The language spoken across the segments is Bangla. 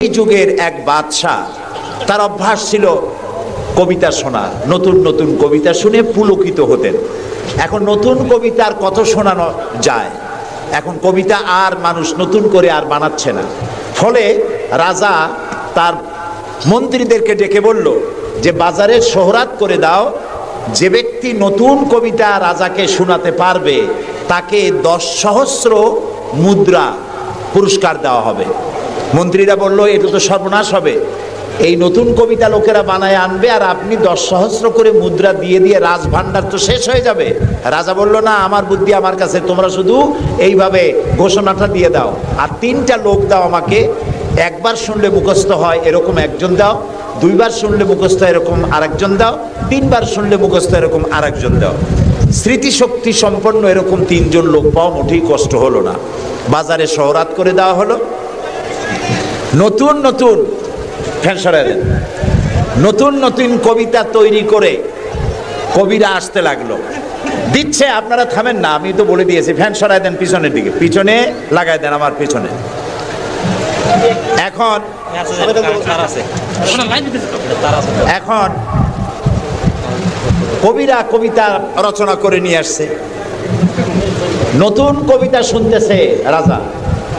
এই যুগের এক বাদশা, তার অভ্যাস ছিল কবিতা শোনা, নতুন নতুন কবিতা শুনে পুলকিত হতেন। এখন নতুন কবিতা আর কত শোনানো যায়, এখন কবিতা আর মানুষ নতুন করে আর বানাচ্ছে না। ফলে রাজা তার মন্ত্রীদেরকে ডেকে বলল যে বাজারে শোহরাত করে দাও, যে ব্যক্তি নতুন কবিতা রাজাকে শোনাতে পারবে তাকে 10 সহস্র মুদ্রা পুরস্কার দেওয়া হবে। মন্ত্রীরা বলল এটা তো সর্বনাশ হবে, এই নতুন কবিতা লোকেরা বানায় আনবে আর আপনি 10 সহস্র করে মুদ্রা দিয়ে দিয়ে রাজভাণ্ডার তো শেষ হয়ে যাবে। রাজা বলল না, আমার বুদ্ধি আমার কাছে, তোমরা শুধু এইভাবে ঘোষণাটা দিয়ে দাও আর 3টা লোক দাও আমাকে, একবার শুনলে মুখস্থ হয় এরকম একজন দাও, 2বার শুনলে মুখস্থ এরকম আরেকজন দাও, 3বার শুনলে মুখস্থ এরকম আরেকজন দাও। স্মৃতিশক্তি সম্পন্ন এরকম 3 জন লোক পাওয়া মোটেই কষ্ট হলো না। বাজারে শোহরাত করে দেওয়া হলো। নতুন নতুন নতুন নতুন কবিতা তৈরি করে কবিরা আসতে লাগলো, দিচ্ছে। আপনারা থামেন না, আমি তো বলে দিয়েছি, ফ্যান সরাই দেন পিছনের দিকে, পিছনে লাগাই দেন আমার পিছনে। এখন কবিরা কবিতা রচনা করে নিয়ে আসছে, নতুন কবিতা শুনতেছে রাজা।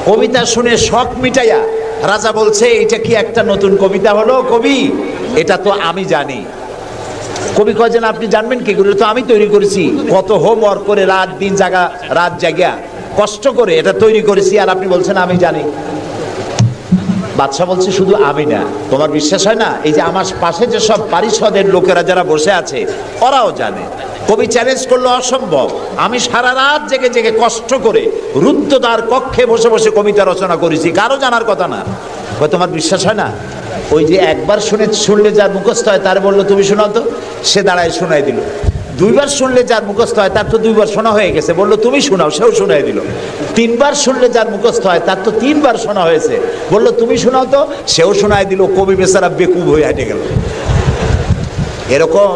কবিতা শুনে শখ মিটাইয়া রাজা বলছে এটা কি একটা নতুন কবিতা হলো কবি, এটা তো আমি জানি। কবি কয় যেন আপনি জানবেন কি করে, তো আমি তৈরি করেছি, কত হোমওয়ার্ক করে রাত জাগা কষ্ট করে এটা তৈরি করেছি, আর আপনি বলছেন আমি জানি। বাদশা বলছে শুধু আমি না, তোমার বিশ্বাস হয় না, এই যে আমার পাশে যে সব পারিষদের লোকেরা যারা বসে আছে ওরাও জানে। কবি চ্যালেঞ্জ করলো অসম্ভব, আমি সারা রাত জেগে জেগে কষ্ট করে রুদ্ধদ্বার কক্ষে বসে বসে কবিতা রচনা করেছি, কারো জানার কথা না। তোমার বিশ্বাস হয় না? ওই যে একবার শুনলে যার মুখস্থ হয় তার বললো তুমি শোনাও তো, সে দাঁড়ায় শোনাই দিল। 2বার শুনলে যার মুখস্থ হয় তার তো 2বার শোনা হয়ে গেছে, বললো তুমি শোনাও, সেও শোনাই দিল। 3বার শুনলে যার মুখস্থ হয় তার তো 3বার শোনা হয়েছে, বললো তুমি শোনাও তো, সেও শোনাই দিল। কবি বেচারা বেকুব হয়ে হেঁটে গেল। এরকম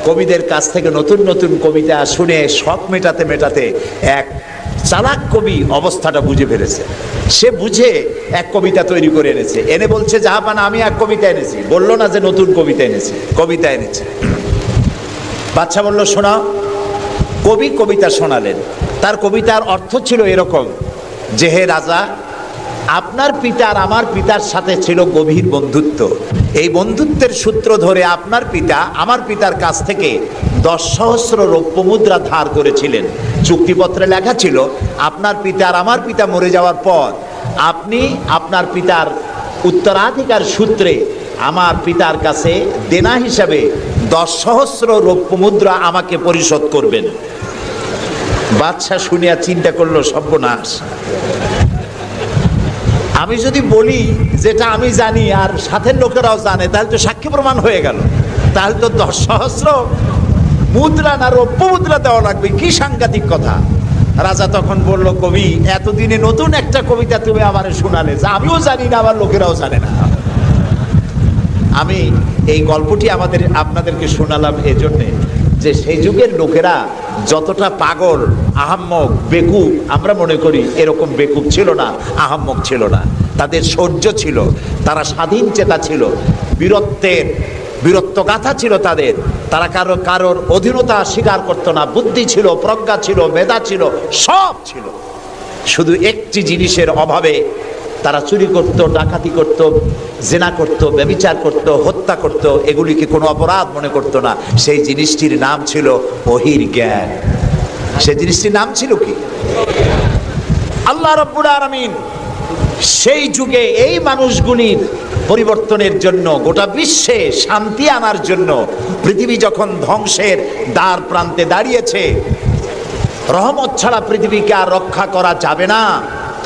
কবিদের কাছ থেকে নতুন নতুন কবিতা শুনে শখ মেটাতে মেটাতে এক চালাক কবি অবস্থাটা বুঝে ফেলেছে। সে বুঝে এক কবিতা তৈরি করে এনেছে, এনে বলছে জাহাপানা আমি এক কবিতা এনেছি। বললো না যে নতুন কবিতা এনেছি, কবিতা এনেছে। বাদশা বলল শোনাও। কবি কবিতা শোনালেন। তার কবিতার অর্থ ছিল এরকম যে হে রাজা, আপনার পিতা আর আমার পিতার সাথে ছিল গভীর বন্ধুত্ব। এই বন্ধুত্বের সূত্র ধরে আপনার পিতা আমার পিতার কাছ থেকে 10 সহস্র রৌপ্য মুদ্রা ধার করেছিলেন। চুক্তিপত্রে লেখা ছিল আপনার পিতা আর আমার পিতা মরে যাওয়ার পর আপনি আপনার পিতার উত্তরাধিকার সূত্রে আমার পিতার কাছে দেনা হিসাবে 10 সহস্র রৌপ্য মুদ্রা আমাকে পরিশোধ করবেন। বাদশা শুনিয়া চিন্তা করলো সর্বনাশ, আমি যদি বলি যেটা আমি জানি আর সাথের লোকেরাও জানে তাহলে তো সাক্ষী প্রমাণ হয়ে গেল, তাহলে তো 10 সহস্র মুদ্রা না রৌপ্য মুদ্রা দেওয়া লাগবে, কি সাংঘাতিক কথা। রাজা তখন বলল কবি এতদিনে নতুন একটা কবিতা তুমি আমারে শোনালে, যা আমিও জানি না আমার লোকেরাও জানে না। আমি এই গল্পটি আপনাদেরকে শোনালাম এজন্যে যে সেই যুগের লোকেরা যতটা পাগল, আহাম্মক, বেকুব আমরা মনে করি, এরকম বেকুব ছিল না, আহাম্মক ছিল না। তাদের শৌর্য ছিল, তারা স্বাধীন চেতা ছিল, বীরত্বগাথা ছিল তাদের। তারা কারোর অধীনতা স্বীকার করতো না, বুদ্ধি ছিল, প্রজ্ঞা ছিল, মেধা ছিল, সব ছিল। শুধু একটি জিনিসের অভাবে তারা চুরি করত, ডাকাতি করত, জেনা করত, ব্যভিচার করত, হত্যা করত, এগুলিকে কোনো অপরাধ মনে করত না। সেই জিনিসটির নাম ছিল ওহির জ্ঞান। সেই জিনিসটির নাম ছিল কি? আল্লাহ রাব্বুল আলামিন সেই যুগে এই মানুষগুলির পরিবর্তনের জন্য, গোটা বিশ্বে শান্তি আনার জন্য, পৃথিবী যখন ধ্বংসের দ্বার প্রান্তে দাঁড়িয়েছে, রহমত ছাড়া পৃথিবীকে আর রক্ষা করা যাবে না,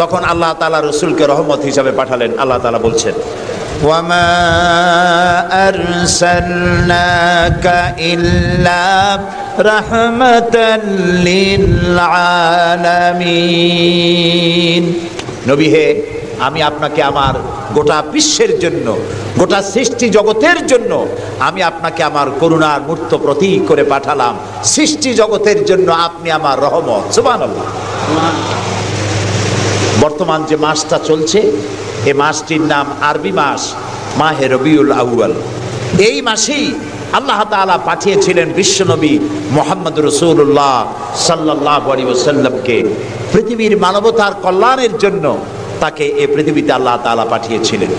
তখন আল্লাহ তাআলা রাসূলকে রহমত হিসাবে পাঠালেন। আল্লাহ তাআলা বলছেন ওয়ামা আরসালনাকা ইল্লা রাহমাতাল লিল আলামিন। নবী হে, আমি আপনাকে আমার গোটা বিশ্বের জন্য, গোটা সৃষ্টি জগতের জন্য আমি আপনাকে আমার করুণার মূর্ত প্রতীক করে পাঠালাম। সৃষ্টি জগতের জন্য আপনি আমার রহমত। সুবহানাল্লাহ। বর্তমান যে মাসটা চলছে এই মাসটির নাম আরবি মাস মাহে রবিউল আউয়াল। এই মাসেই আল্লাহ তাআলা পাঠিয়েছিলেন বিশ্বনবী মুহাম্মদ রাসূলুল্লাহ সাল্লাল্লাহু আলাইহি ওয়াসাল্লামকে পৃথিবীর মানবতার কল্যাণের জন্য। তাকে এই পৃথিবীতে আল্লাহ তাআলা পাঠিয়েছিলেন।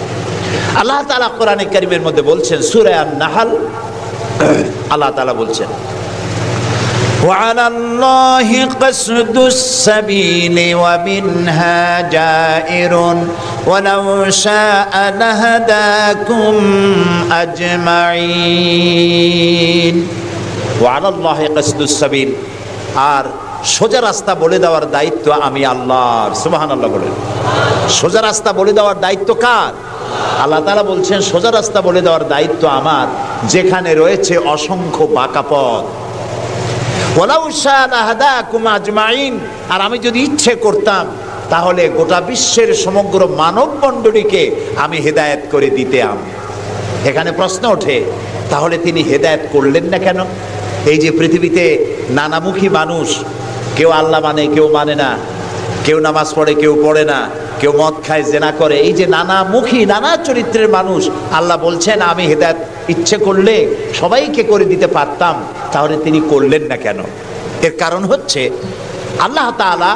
আল্লাহ তাআলা কোরআনে কারীমের মধ্যে বলছেন সূরা আন-নাহল, আল্লাহ তাআলা বলছেন وعلى الله قصد السبيل ومنها جائر ولو شاء لهداكم أجمعين وعلى الله قصد السبيل আর সোজা রাস্তা বলে দেওয়ার দায়িত্ব আমি আল্লাহর। সুবহানাল্লাহ বলেন। সোজা রাস্তা বলে দেওয়ার দায়িত্ব কার? আল্লাহ তাআলা বলছেন সোজা রাস্তা বলে দেওয়ার দায়িত্ব আমার, যেখানে রয়েছে অসংখ্য বাঁকা পথ। ওয়ালাউ শাআ লাহাদাকুম আজমাইন, আর আমি যদি ইচ্ছে করতাম তাহলে গোটা বিশ্বের সমগ্র মানব মণ্ডলীকে আমি হেদায়েত করে দিতাম। এখানে প্রশ্ন ওঠে, তাহলে তিনি হেদায়েত করলেন না কেন? এই যে পৃথিবীতে নানামুখী মানুষ, কেউ আল্লাহ মানে কেউ মানে না, কেউ নামাজ পড়ে কেউ পড়ে না, কেউ মদ খায় জেনা করে, এই যে নানামুখী নানা চরিত্রের মানুষ, আল্লাহ বলছেন আমি হেদায়েত ইচ্ছে করলে সবাইকে করে দিতে পারতাম, তাহলে তিনি করলেন না কেন? এর কারণ হচ্ছে আল্লাহ তাআলা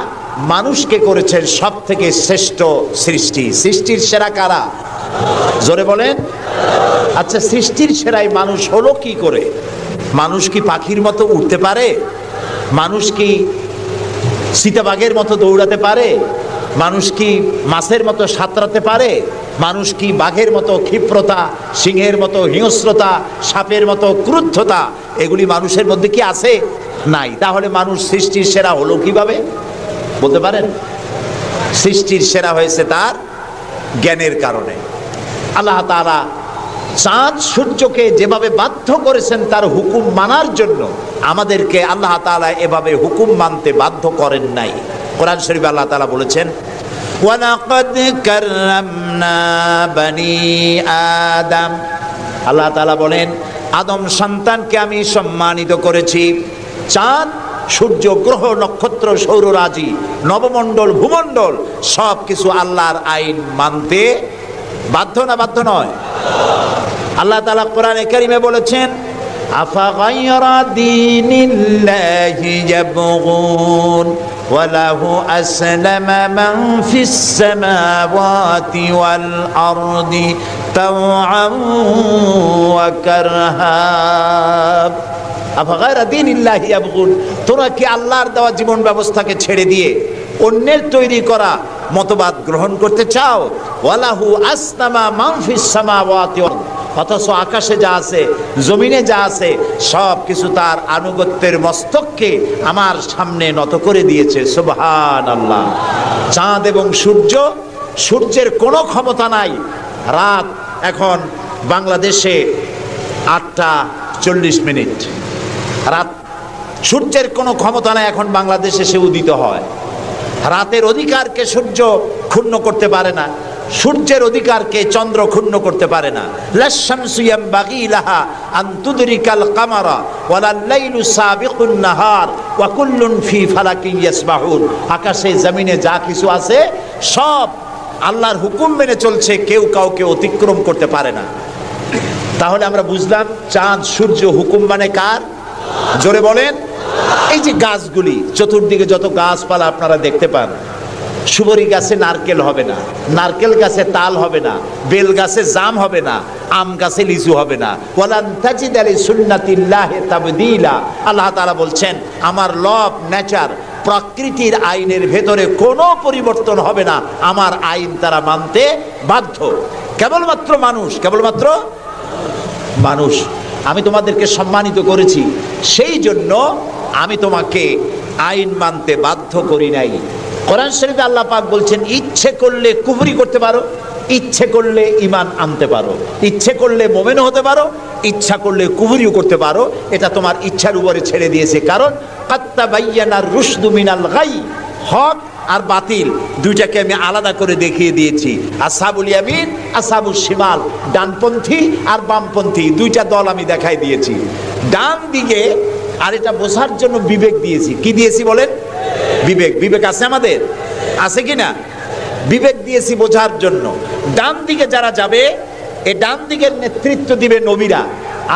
মানুষকে করেছেন সব থেকে শ্রেষ্ঠ সৃষ্টি। সৃষ্টির সেরা কারা? জোরে বলেন। আচ্ছা, সৃষ্টির সেরাই মানুষ হলো কি করে? মানুষ কি পাখির মতো উড়তে পারে? মানুষ কি চিতাবাঘের মতো দৌড়াতে পারে? মানুষ কি মাছের মতো সাঁতরাতে পারে? মানুষ কি বাঘের মতো ক্ষিপ্রতা, সিংহের মতো হিংস্রতা, সাপের মতো ক্রুদ্ধতা এগুলি মানুষের মধ্যে কি আছে? নাই। তাহলে মানুষ সৃষ্টির সেরা হলো কিভাবে বলতে পারেন? সৃষ্টির সেরা হয়েছে তার জ্ঞানের কারণে। আল্লাহ তাআলা চাঁদ সূর্যকে যেভাবে বাধ্য করেছেন তার হুকুম মানার জন্য, আমাদেরকে আল্লাহ তাআলা এভাবে হুকুম মানতে বাধ্য করেন নাই। কোরআন শরীফে আল্লাহ তাআলা বলেছেন ওয়ালাকাদ কাররামনা বানি আদম, আল্লাহ তাআলা বলেন আদম সন্তানকে আমি সম্মানিত করেছি। চাঁদ, সূর্য, গ্রহ, নক্ষত্র, সৌররাজি, নবমণ্ডল, ভূমণ্ডল সব কিছু আল্লাহর আইন মানতে বাধ্য না বাধ্য নয়? আল্লাহ তাআলা কোরআনে কারীমে বলেছেন আফাগায়রা দীনিল্লাহি ইয়াবগুন ওয়ালাহু আসলামা মান ফিস সামাওয়াতি ওয়াল আরদি তাওআন ওয়া কারহা। আফাগায়রা দীনিল্লাহি ইয়াবগুন, তোমরা কি আল্লাহর দেওয়া জীবন ব্যবস্থাকে ছেড়ে দিয়ে অন্যের তৈরি করা মতবাদ গ্রহণ করতে চাও? ওয়ালাহু আসলামা মান ফিস সামাওয়াতি ওয়াল, অথচ আকাশে যা আছে জমিনে যা আছে সব কিছু তার আনুগত্যের মস্তককে আমার সামনে নত করে দিয়েছে। সুবহানাল্লাহ। চাঁদ এবং সূর্য, সূর্যের কোনো ক্ষমতা নাই। রাত এখন বাংলাদেশে 8:40, রাত, সূর্যের কোনো ক্ষমতা নাই এখন বাংলাদেশে সে উদিত হয়। রাতের অধিকারকে সূর্য ক্ষুণ্ণ করতে পারে না, সূর্যের অধিকারকে চন্দ্র ক্ষুণ্ণ করতে পারে না। লাশ-শামসু ইয়ামবাগি লাহা আন তুদরিকাল কামারা ওয়ালাল লাইলু সাবিকুন নাহার ওয়া কুল্লুন ফি ফালাকিন ইয়াসবাহুন। আকাশে জমিনে যা কিছু আছে সব আল্লাহর হুকুম মেনে চলছে, কেউ কাউকে অতিক্রম করতে পারে না। তাহলে আমরা বুঝলাম চাঁদ সূর্য হুকুম মানে কার? জোরে বলেন। এই যে গাছগুলি, চতুর্দিকে যত গাছপালা আপনারা দেখতে পান, সুবরি গাছে নারকেল হবে না, নারকেল গাছে তাল হবে না, বেল গাছে জাম হবে না, আম গাছে লিচু হবে না। ওয়ালান তাজিদা লিসুন্নাতিল্লাহি তাবদীলা। আল্লাহ তাআলা বলছেন আমার লব, নেচার, প্রকৃতির আইনের ভেতরে কোনো পরিবর্তন হবে না, আমার আইন তারা মানতে বাধ্য। কেবলমাত্র মানুষ, কেবলমাত্র মানুষ। আমি তোমাদেরকে সম্মানিত করেছি, সেই জন্য আমি তোমাকে আইন মানতে বাধ্য করি নাই। কোরআন শরীফে আল্লাহ পাক বলছেন ইচ্ছে করলে কুফরি করতে পারো, ইচ্ছে করলে ঈমান আনতে পারো, ইচ্ছে করলে মুমিন হতে পারো, ইচ্ছা করলে কুফরিও করতে পারো। এটা তোমার ইচ্ছার উপরে ছেড়ে দিয়েছে। কারণ কাত্তাবাইয়ানার রুশদু মিনাল গাই, হক আর বাতিল দুইটাকে আমি আলাদা করে দেখিয়ে দিয়েছি। আসহাবুল ইয়ামিন, আসহাবুশ শিমাল, ডানপন্থী আর বামপন্থী দুইটা দল আমি দেখাই দিয়েছি। ডান দিকে, আর এটা বোঝার জন্য বিবেক দিয়েছি। কি দিয়েছি বলেন? বিবেক। বিবেক আছে আমাদের? আছে কি না? বিবেক দিয়েছি বোঝার জন্য। ডান দিকে যারা যাবে, এই ডান দিকের নেতৃত্ব দিবে নবীরা,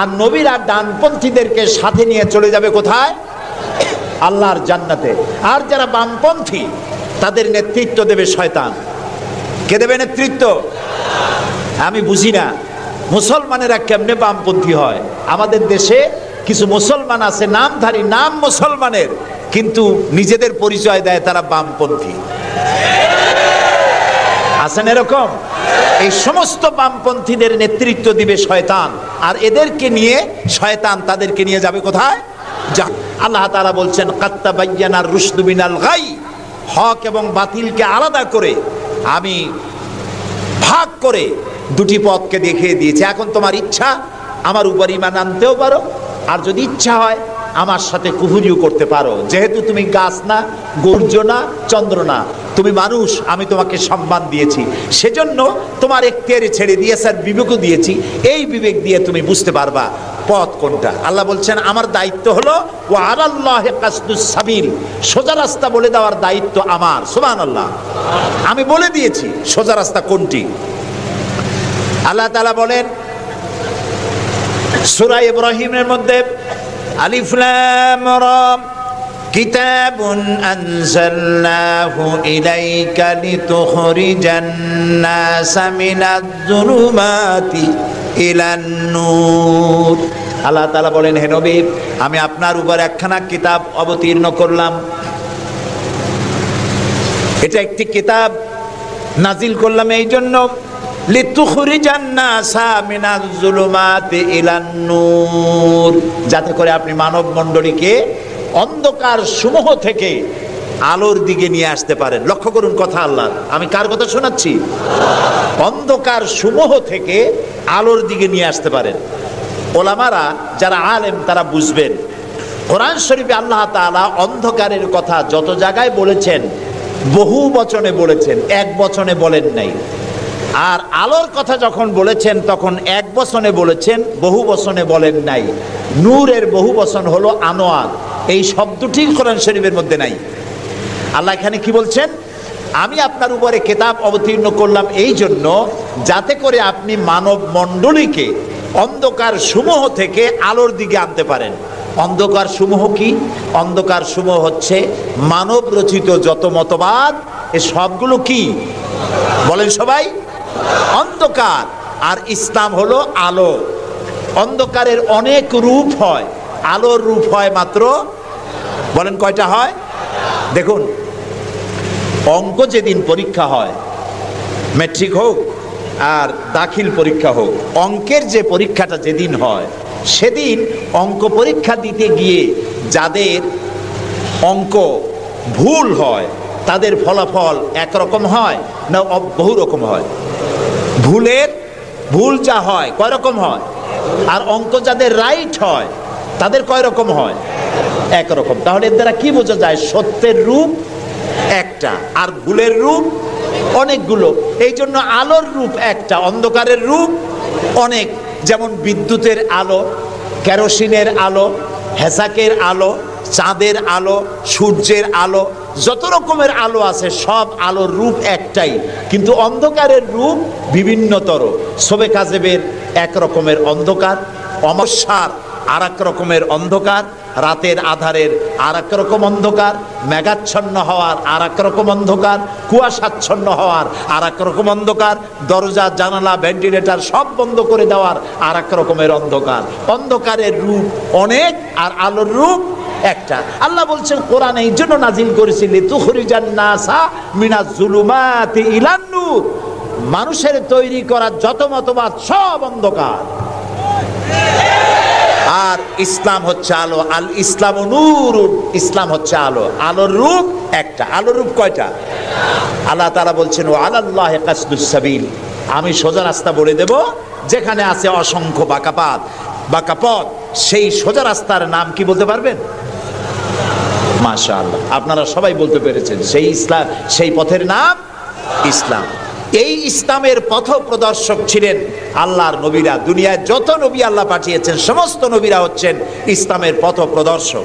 আর নবীরা ডানপন্থীদেরকে সাথে নিয়ে চলে যাবে কোথায়? আল্লাহর জান্নাতে। আর যারা বামপন্থী তাদের নেতৃত্ব দেবে শয়তান। কে দেবে নেতৃত্ব? আমি বুঝি না মুসলমানেরা কেমনে বামপন্থী হয়। আমাদের দেশে কিছু মুসলমান আছে নামধারী, নাম মুসলমানের, কিন্তু নিজেদের পরিচয় দেয় তারা বামপন্থী। আছেন এরকম? এই সমস্ত বামপন্থীদের নেতৃত্ব দিবে শয়তান, আর এদেরকে নিয়ে শয়তান তাদেরকে নিয়ে যাবে কোথায়? আল্লাহ তাআলা বলছেন কাত্তাবায়্যানার রুশদু মিনাল গাই, হক এবং বাতিলকে আলাদা করে আমি ভাগ করে দুটি পথকে দেখিয়ে দিয়েছি। এখন তোমার ইচ্ছা আমার উপর ঈমান আনতেও পারো, আর যদি ইচ্ছা হয় আমার সাথে কুফরিও করতে পারো। যেহেতু তুমি গাছ না, সূর্য না, চন্দ্র না, তুমি মানুষ, আমি তোমাকে সম্মান দিয়েছি, সেজন্য তোমার এখতিয়ারে ছেড়ে দিয়েছি আর বিবেকও দিয়েছি। এই বিবেক দিয়ে তুমি বুঝতে পারবা পথ কোনটা। আল্লাহ বলছেন আমার দায়িত্ব হলো ওয়া আলাল্লাহি কাসদুস সাবিল, সোজা রাস্তা বলে দেওয়ার দায়িত্ব আমার। সুবহানাল্লাহ, আমি বলে দিয়েছি সোজা রাস্তা কোনটি। আল্লাহ তাআলা বলেন সূরা ইব্রাহিমের মধ্যে আলিফ লাম রা কিতাবুন আনজালনাহু ইলাইকা লিতুখরিজান নাসা মিনাজ যুলুমাতি ইলান নূর। আল্লাহ তাআলা বলেন হে নবী, আমি আপনার উপর একখানা কিতাব অবতীর্ণ করলাম। এটা একটি কিতাব নাজিল করলাম এই জন্য লিতুখরিজান নাসা মিনাজ যুলুমাতি ইলান নূর, যাতে করে আপনি মানব মণ্ডলীকে অন্ধকার সমূহ থেকে আলোর দিকে নিয়ে আসতে পারেন। লক্ষ্য করুন কথা আল্লাহ, আমি কার কথা শোনাচ্ছি? অন্ধকার সমূহ থেকে আলোর দিকে নিয়ে আসতে পারেন। ওলামারা যারা আলেম তারা বুঝবেন, কোরআন শরীফে আল্লাহ তাআলা অন্ধকারের কথা যত জায়গায় বলেছেন বহু বচনে বলেছেন, এক বচনে বলেন নাই। আর আলোর কথা যখন বলেছেন তখন এক বচনে বলেছেন, বহু বচনে বলেন নাই। নূরের বহু বচন হলো আনোয়ার, এই শব্দটি কোরআন শরীফের মধ্যে নাই। আল্লাহ এখানে কি বলছেন? আমি আপনার উপরে কিতাব অবতীর্ণ করলাম এই জন্য যাতে করে আপনি মানব মণ্ডলীকে অন্ধকার সমূহ থেকে আলোর দিকে আনতে পারেন। অন্ধকার সমূহ কি? অন্ধকার সমূহ হচ্ছে মানব রচিত যত মতবাদ, এ সবগুলো কি বলেন সবাই? অন্ধকার। আর ইসলাম হলো আলো। অন্ধকারের অনেক রূপ হয়, আলোর রূপ হয় মাত্র, বলেন কয়টা হয়? দেখুন, অঙ্ক যেদিন পরীক্ষা হয়, ম্যাট্রিক হোক আর দাখিল পরীক্ষা হোক, অঙ্কের যে পরীক্ষাটা যেদিন হয় সেদিন অঙ্ক পরীক্ষা দিতে গিয়ে যাদের অঙ্ক ভুল হয় তাদের ফলাফল একরকম হয় না বহু রকম হয়? ভুল যা হয় কয় রকম হয়, আর অঙ্ক যাদের রাইট হয় তাদের কয় রকম হয়? একরকম। তাহলে এর দ্বারা কি বোঝা যায়? সত্যের রূপ একটা আর ভুলের রূপ অনেকগুলো। এই জন্য আলোর রূপ একটা, অন্ধকারের রূপ অনেক। যেমন বিদ্যুতের আলো, কেরোসিনের আলো, হেসাকের আলো, চাঁদের আলো, সূর্যের আলো, যত রকমের আলো আছে সব আলোর রূপ একটাই, কিন্তু অন্ধকারের রূপ বিভিন্নতর। শবে কাজেবের এক রকমের অন্ধকার, অমাবস্যার আর এক রকমের অন্ধকার, রাতের আধারের আর এক রকম অন্ধকার, মেঘাচ্ছন্ন হওয়ার আর এক রকম অন্ধকার, কুয়াশাচ্ছন্ন হওয়ার আর এক রকম অন্ধকার, দরজা জানালা ভেন্টিলেটর সব বন্ধ করে দেওয়ার আর এক রকমের অন্ধকার। অন্ধকারের রূপ অনেক আর আলোর রূপ একটা। আল্লাহ বলছেন কোরআন এই জন্য নাজিল করেছি লিতুখরিজান নাসা মিনাজ যুলুমাতি ইলান নূর, মানুষের তৈরি করা যত মতবাদ সব অন্ধকার, আর ইসলাম হচ্ছে আলো। আল ইসলাম নূর, ইসলাম হচ্ছে আলো। আলোর রূপ একটা। আলোর রূপ কয়টা? আল্লাহ তাআলা বলছেন ওয়া আলাল্লাহি কাসদুস সাবিল, আমি সোজা রাস্তা বলে দেব, যেখানে আছে অসংখ্য বাঁকা পথ, সেই সোজা রাস্তার নাম কি বলতে পারবেন? মাশাআল্লাহ, আপনারা সবাই বলতে পেরেছেন। সেই ইসলাম, সেই পথের নাম ইসলাম। এই ইসলামের পথ প্রদর্শক ছিলেন আল্লাহর নবীরা। দুনিয়ায় যত নবী আল্লাহ পাঠিয়েছেন সমস্ত নবীরা হচ্ছেন ইসলামের পথ প্রদর্শক।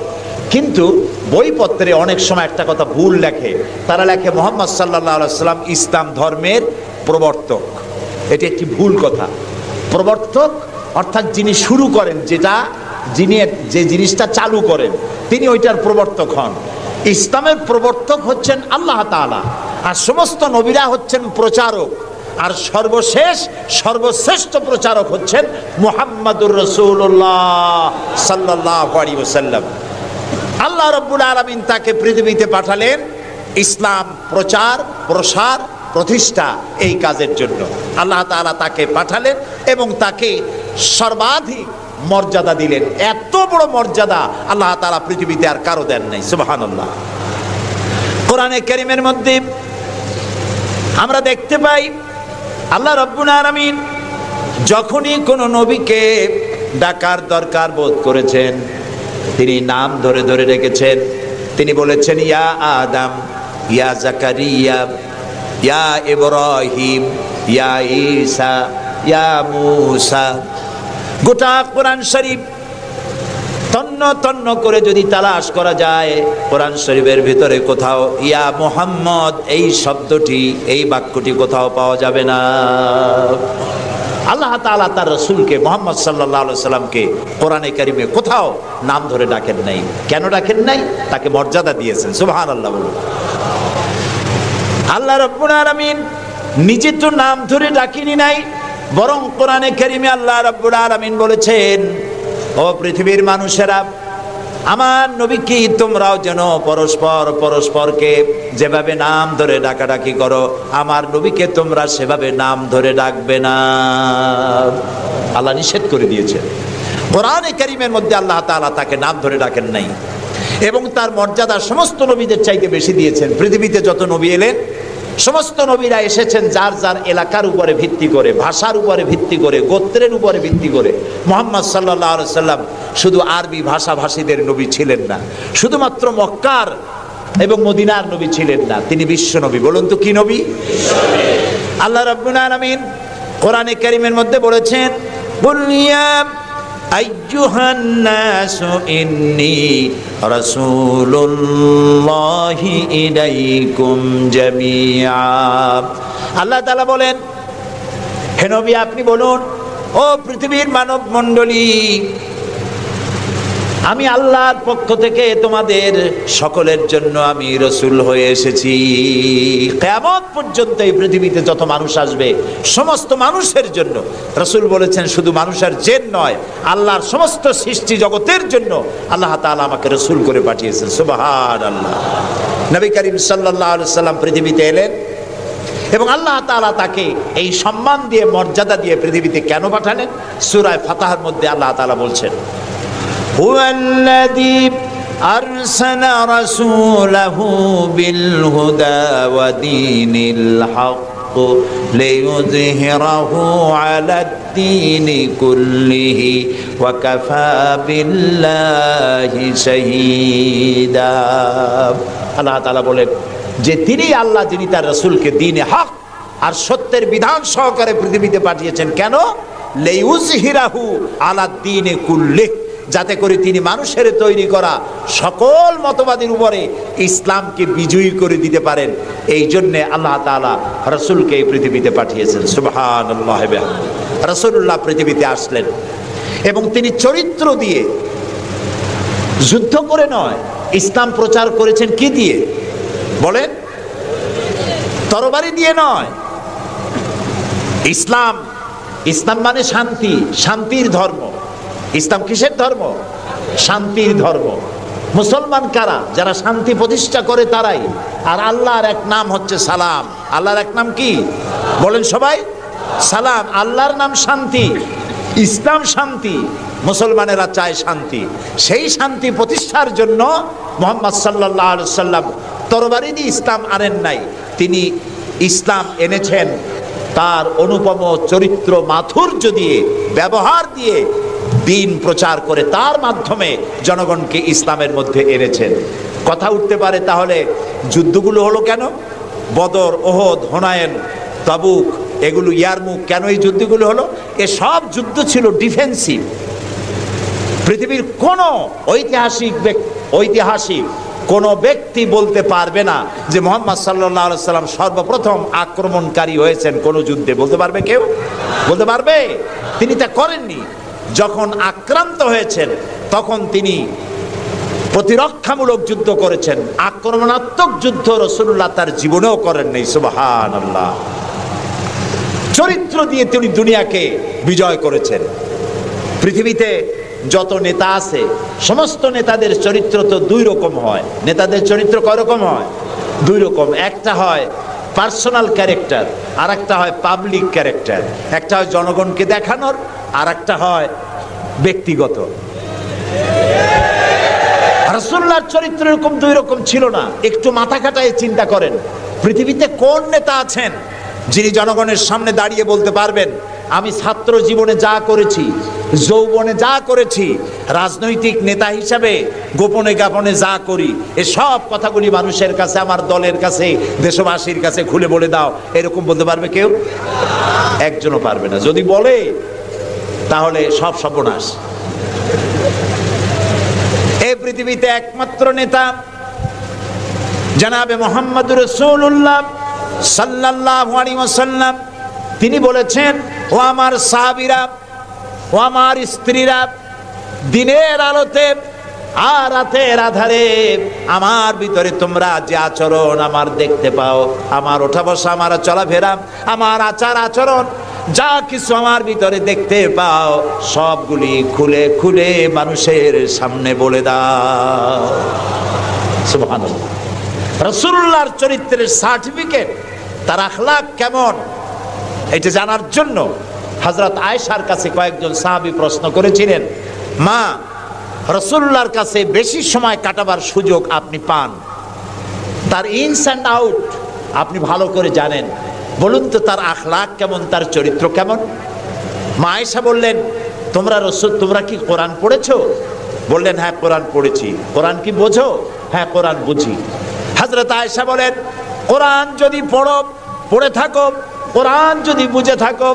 কিন্তু বইপত্রে অনেক সময় একটা কথা ভুল লেখে, তারা লেখে মুহাম্মদ সাল্লাল্লাহু আলাইহি সাল্লাম ইসলাম ধর্মের প্রবর্তক। এটি একটি ভুল কথা। প্রবর্তক অর্থাৎ যিনি শুরু করেন, যিনি যে জিনিসটা চালু করেন, তিনি ওইটার প্রবর্তক হন। ইসলামের প্রবর্তক হচ্ছেন আল্লাহ তাআলা, আর সমস্ত নবীরা হচ্ছেন প্রচারক, আর সর্বশ্রেষ্ঠ প্রচারক হচ্ছেন মুহাম্মাদুর রাসূলুল্লাহ সাল্লাল্লাহু আলাইহি ওয়াসাল্লাম। আল্লাহ রাব্বুল আলামিন তাকে পৃথিবীতে পাঠালেন ইসলাম প্রচার, প্রসার, প্রতিষ্ঠা এই কাজের জন্য। আল্লাহ তাআলা তাকে পাঠালেন এবং তাকে সর্বাধিক মর্যাদা দিলেন। এত বড় মর্যাদা আল্লাহ তাআলা পৃথিবীতে আর কারো দেন নাই। সুবহানাল্লাহ। কোরআনে কারীমের মধ্যে আমরা দেখতে পাই আল্লাহ রাব্বুল আলামিন যখনই কোনো নবীকে ডাকার দরকার বোধ করেছেন, তিনি নাম ধরে ধরে রেখেছেন। তিনি বলেছেন ইয়া আদম, ইয়া জাকারিয়া, ইয়া ইব্রাহিম, ইয়া ঈসা, ইয়া মূসা। গোটা কোরআন শরীফ তন্ন তন্ন করে যদি তালাশ করা যায়, কোরআন শরীফের ভিতরে কোথাও ইয়া মুহাম্মদ এই শব্দটি, এই বাক্যটি কোথাও পাওয়া যাবে না। আল্লাহ তাআলা তার রাসূলকে মুহাম্মদ সাল্লাল্লাহু আলাইহি সাল্লামকে কোরআনে কারীমে কোথাও নাম ধরে ডাকেন নাই। কেন ডাকেন নাই? তাকে মর্যাদা দিয়েছেন। সুবহানাল্লাহ বলুন। আল্লাহ রাব্বুল আলামিন নিজে তো নাম ধরে ডাকেনি নাই, বরং কোরআনে কারীমে আল্লাহ রাব্বুল আলামিন বলেছেন, ও পৃথিবীর মানুষেরা, আমার নবীকে তোমরাও যেন পরস্পরকে যেভাবে নাম ধরে ডাকাডাকি করো, আমার নবীকে তোমরা সেভাবে নাম ধরে ডাকবে না। আল্লাহ নিষেধ করে দিয়েছেন। কোরআনে কারীমের মধ্যে আল্লাহ তাআলা তাকে নাম ধরে ডাকেন নাই এবং তার মর্যাদা সমস্ত নবীদের চাইতে বেশি দিয়েছেন। পৃথিবীতে যত নবী এলেন, সমস্ত নবীরা এসেছেন যার যার এলাকার উপরে ভিত্তি করে, ভাষার উপরে ভিত্তি করে, গোত্রের উপরে ভিত্তি করে। মুহাম্মদ সাল্লাল্লাহু আলাইহি সাল্লাম শুধু আরবি ভাষাভাষীদের নবী ছিলেন না, শুধুমাত্র মক্কার এবং মদিনার নবী ছিলেন না, তিনি বিশ্ব নবী। বলুন তো কি নবী? আল্লাহ রাব্বুল আলামিন কোরআনে কারীমের মধ্যে বলেছেন, বুলিয়া আইয়ুহান নাসু ইন্নী রাসূলুল্লাহি ইলাইকুম জামিআ। আল্লাহ তাআলা বলেন, হে নবী আপনি বলুন, ও পৃথিবীর মানব মণ্ডলী, আমি আল্লাহর পক্ষ থেকে তোমাদের সকলের জন্য আমি রাসূল হয়ে এসেছি। কিয়ামত পর্যন্ত এই পৃথিবীতে যত মানুষ আসবে সমস্ত মানুষের জন্য। রাসূল বলেছেন শুধু মানুষের জিন নয়, আল্লাহর সমস্ত সৃষ্টি জগতের জন্য আল্লাহ তাআলা আমাকে রাসূল করে পাঠিয়েছেন। সুবহানাল্লাহ। নবী করিম সাল্লাল্লাহু আলাইহি সাল্লাম পৃথিবীতে এলেন এবং আল্লাহ তাআলা তাকে এই সম্মান দিয়ে, মর্যাদা দিয়ে পৃথিবীতে কেন পাঠালেন? সূরা ফাতহার মধ্যে আল্লাহ তাআলা বলছেন, هو الذي أرسل رسوله بالهدى ودين الحق ليظهره على الدين كله وكفى بالله شهيدا। আল্লাহ তাআলা বলেন যে তিনি আল্লাহ, যিনি তার রাসূলকে দ্বীনে হক আর সত্যের বিধান সহকারে পৃথিবীতে পাঠিয়েছেন। কেন? লিইউযহিরাহু আলা দ্বীনি কুল্লিহি, যাতে করে তিনি মানুষের তৈরি করা সকল মতবাদের উপরে ইসলামকে বিজয়ী করে দিতে পারেন। এই জন্যে আল্লাহ তাআলা রাসূলকে এই পৃথিবীতে পাঠিয়েছেন। সুবহানাল্লাহ। রাসূলুল্লাহ পৃথিবীতে আসলেন এবং তিনি চরিত্র দিয়ে, যুদ্ধ করে নয়, ইসলাম প্রচার করেছেন কি দিয়ে বলেন? তরবারি দিয়ে নয়। ইসলাম মানে শান্তি, শান্তির ধর্ম। ইসলাম কিসের ধর্ম? শান্তির ধর্ম। মুসলমান কারা? যারা শান্তি প্রতিষ্ঠা করে তারাই। আর আল্লাহর এক নাম হচ্ছে সালাম। আল্লাহর এক নাম কি বলেন সবাই? সালাম। আল্লাহর নাম শান্তি, ইসলাম শান্তি, মুসলমানেরা চায় শান্তি। সেই শান্তি প্রতিষ্ঠার জন্য মুহাম্মদ সাল্লাল্লাহু আলাইহি সাল্লাম তরবারি দিয়ে ইসলাম আনেন নাই, তিনি ইসলাম এনেছেন তার অনুপম চরিত্র মাধুর্য দিয়ে, ব্যবহার দিয়ে, দিন প্রচার করে তার মাধ্যমে জনগণকে ইসলামের মধ্যে এনেছেন। কথা উঠতে পারে তাহলে যুদ্ধগুলো হলো কেন? বদর, ওহদ, হুনাইন, তাবুক, এগুলো ইয়ারমুক, কেন এই যুদ্ধগুলো হলো? এসব যুদ্ধ ছিল ডিফেন্সিভ। পৃথিবীর কোন ঐতিহাসিক কোন ব্যক্তি বলতে পারবে না যে মুহাম্মদ সাল্লাল্লাহু আলাইহি সাল্লাম সর্বপ্রথম আক্রমণকারী হয়েছেন কোন যুদ্ধে। বলতে পারবে কেউ? বলতে পারবে? তিনি তা করেননি। যখন আক্রান্ত হয়েছেন তখন তিনি প্রতিরক্ষামূলক যুদ্ধ করেছেন, আক্রমণাত্মক যুদ্ধ রাসূলুল্লাহ তার জীবনেও করেন নাই। সুবহানাল্লাহ। চরিত্র দিয়ে তিনি দুনিয়াকে বিজয় করেছেন। পৃথিবীতে যত নেতা আছে সমস্ত নেতাদের চরিত্র তো দুই রকম হয়। নেতাদের চরিত্র কয় রকম হয়? দুই রকম। একটা হয় পার্সোনাল ক্যারেক্টার, আর একটা হয় পাবলিক ক্যারেক্টার। একটা হয় জনগণকে দেখানোর, আর একটা হয় ব্যক্তিগত। রাসূলুল্লাহর চরিত্র এরকম দুই রকম ছিল না। একটু মাথা খাটায় চিন্তা করেন, পৃথিবীতে কোন নেতা আছেন যিনি জনগণের সামনে দাঁড়িয়ে বলতে পারবেন আমি ছাত্র জীবনে যা করেছি, যৌবনে যা করেছি, রাজনৈতিক নেতা হিসাবে গোপনে গোপনে যা করি, এসব কথাগুলি মানুষের কাছে, আমার দলের কাছে, দেশবাসীর কাছে খুলে বলে দাও, এরকম বলতে পারবে কেউ? একজনও পারবে না। যদি বলে তাহলে সব সর্বনাশ। এই পৃথিবীতে একমাত্র নেতা জনাবে মুহাম্মদুর রাসূলুল্লাহ সাল্লাল্লাহু আলাইহি ওয়াসাল্লাম। তিনি বলেছেন, ও আমার সাহাবীরা, ও আমার স্ত্রীরা, দিনের আলোতে আর রাতের আধারে আমার ভিতরে তোমরা যে আচরণ আমার দেখতে পাও, আমার ওঠা বসা, আমার চলাফেরা, আমার আচার আচরণ, যা কিছু আমার ভিতরে দেখতে পাও সবগুলি খুলে খুলে মানুষের সামনে বলে দাও। সুবহানাল্লাহ। রাসূলুল্লাহর চরিত্রের সার্টিফিকেট, তার আখলাক কেমন, এটা জানার জন্য হযরত আয়েশার কাছে কয়েকজন সাহাবী প্রশ্ন করেছিলেন, মা, রাসূলুল্লাহর কাছে বেশি সময় কাটাবার সুযোগ আপনি পান, তার ইনস অ্যান্ড আউট আপনি ভালো করে জানেন, বলুন তো তার আখলাক কেমন, তার চরিত্র কেমন? মা আয়েশা বললেন, তোমরা কি কোরআন পড়েছো? বললেন, হ্যাঁ কোরআন পড়েছি। কোরআন কি বোঝো? হ্যাঁ কোরআন বুঝি। হযরত আয়েশা বলেন, কোরআন যদি পড়ে থাকো, কোরআন যদি বুঝে থাকো,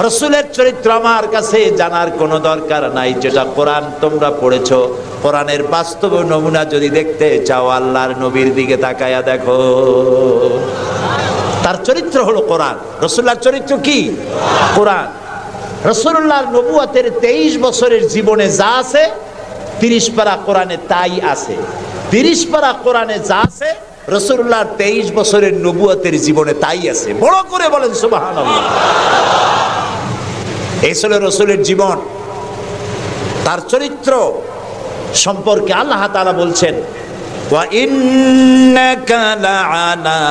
রাসূলের চরিত্র আমার কাছে জানার কোনো দরকার নাই। যেটা কোরআন তোমরা পড়েছো, কোরআনের বাস্তব নমুনা যদি দেখতে চাও, আল্লাহর নবীর দিকে তাকায়া দেখো। তার চরিত্র হলো কোরআন। রাসূলুল্লাহর চরিত্র কি? কোরআন। রাসূলুল্লাহর নবুয়তের 23 বছরের জীবনে যা আছে 30 পারা কোরআনে তাই আছে। 30 পারা কোরআনে যা আছে রাসূলুল্লাহর 23 বছরের নবুয়তের জীবনে তাই আছে। বড় করে বলেন সুবহানাল্লাহ। এই ছিল রাসূলের জীবন। তার চরিত্র সম্পর্কে আল্লাহ তাআলা বলছেন, ওয়া ইন্নাকা লাআলা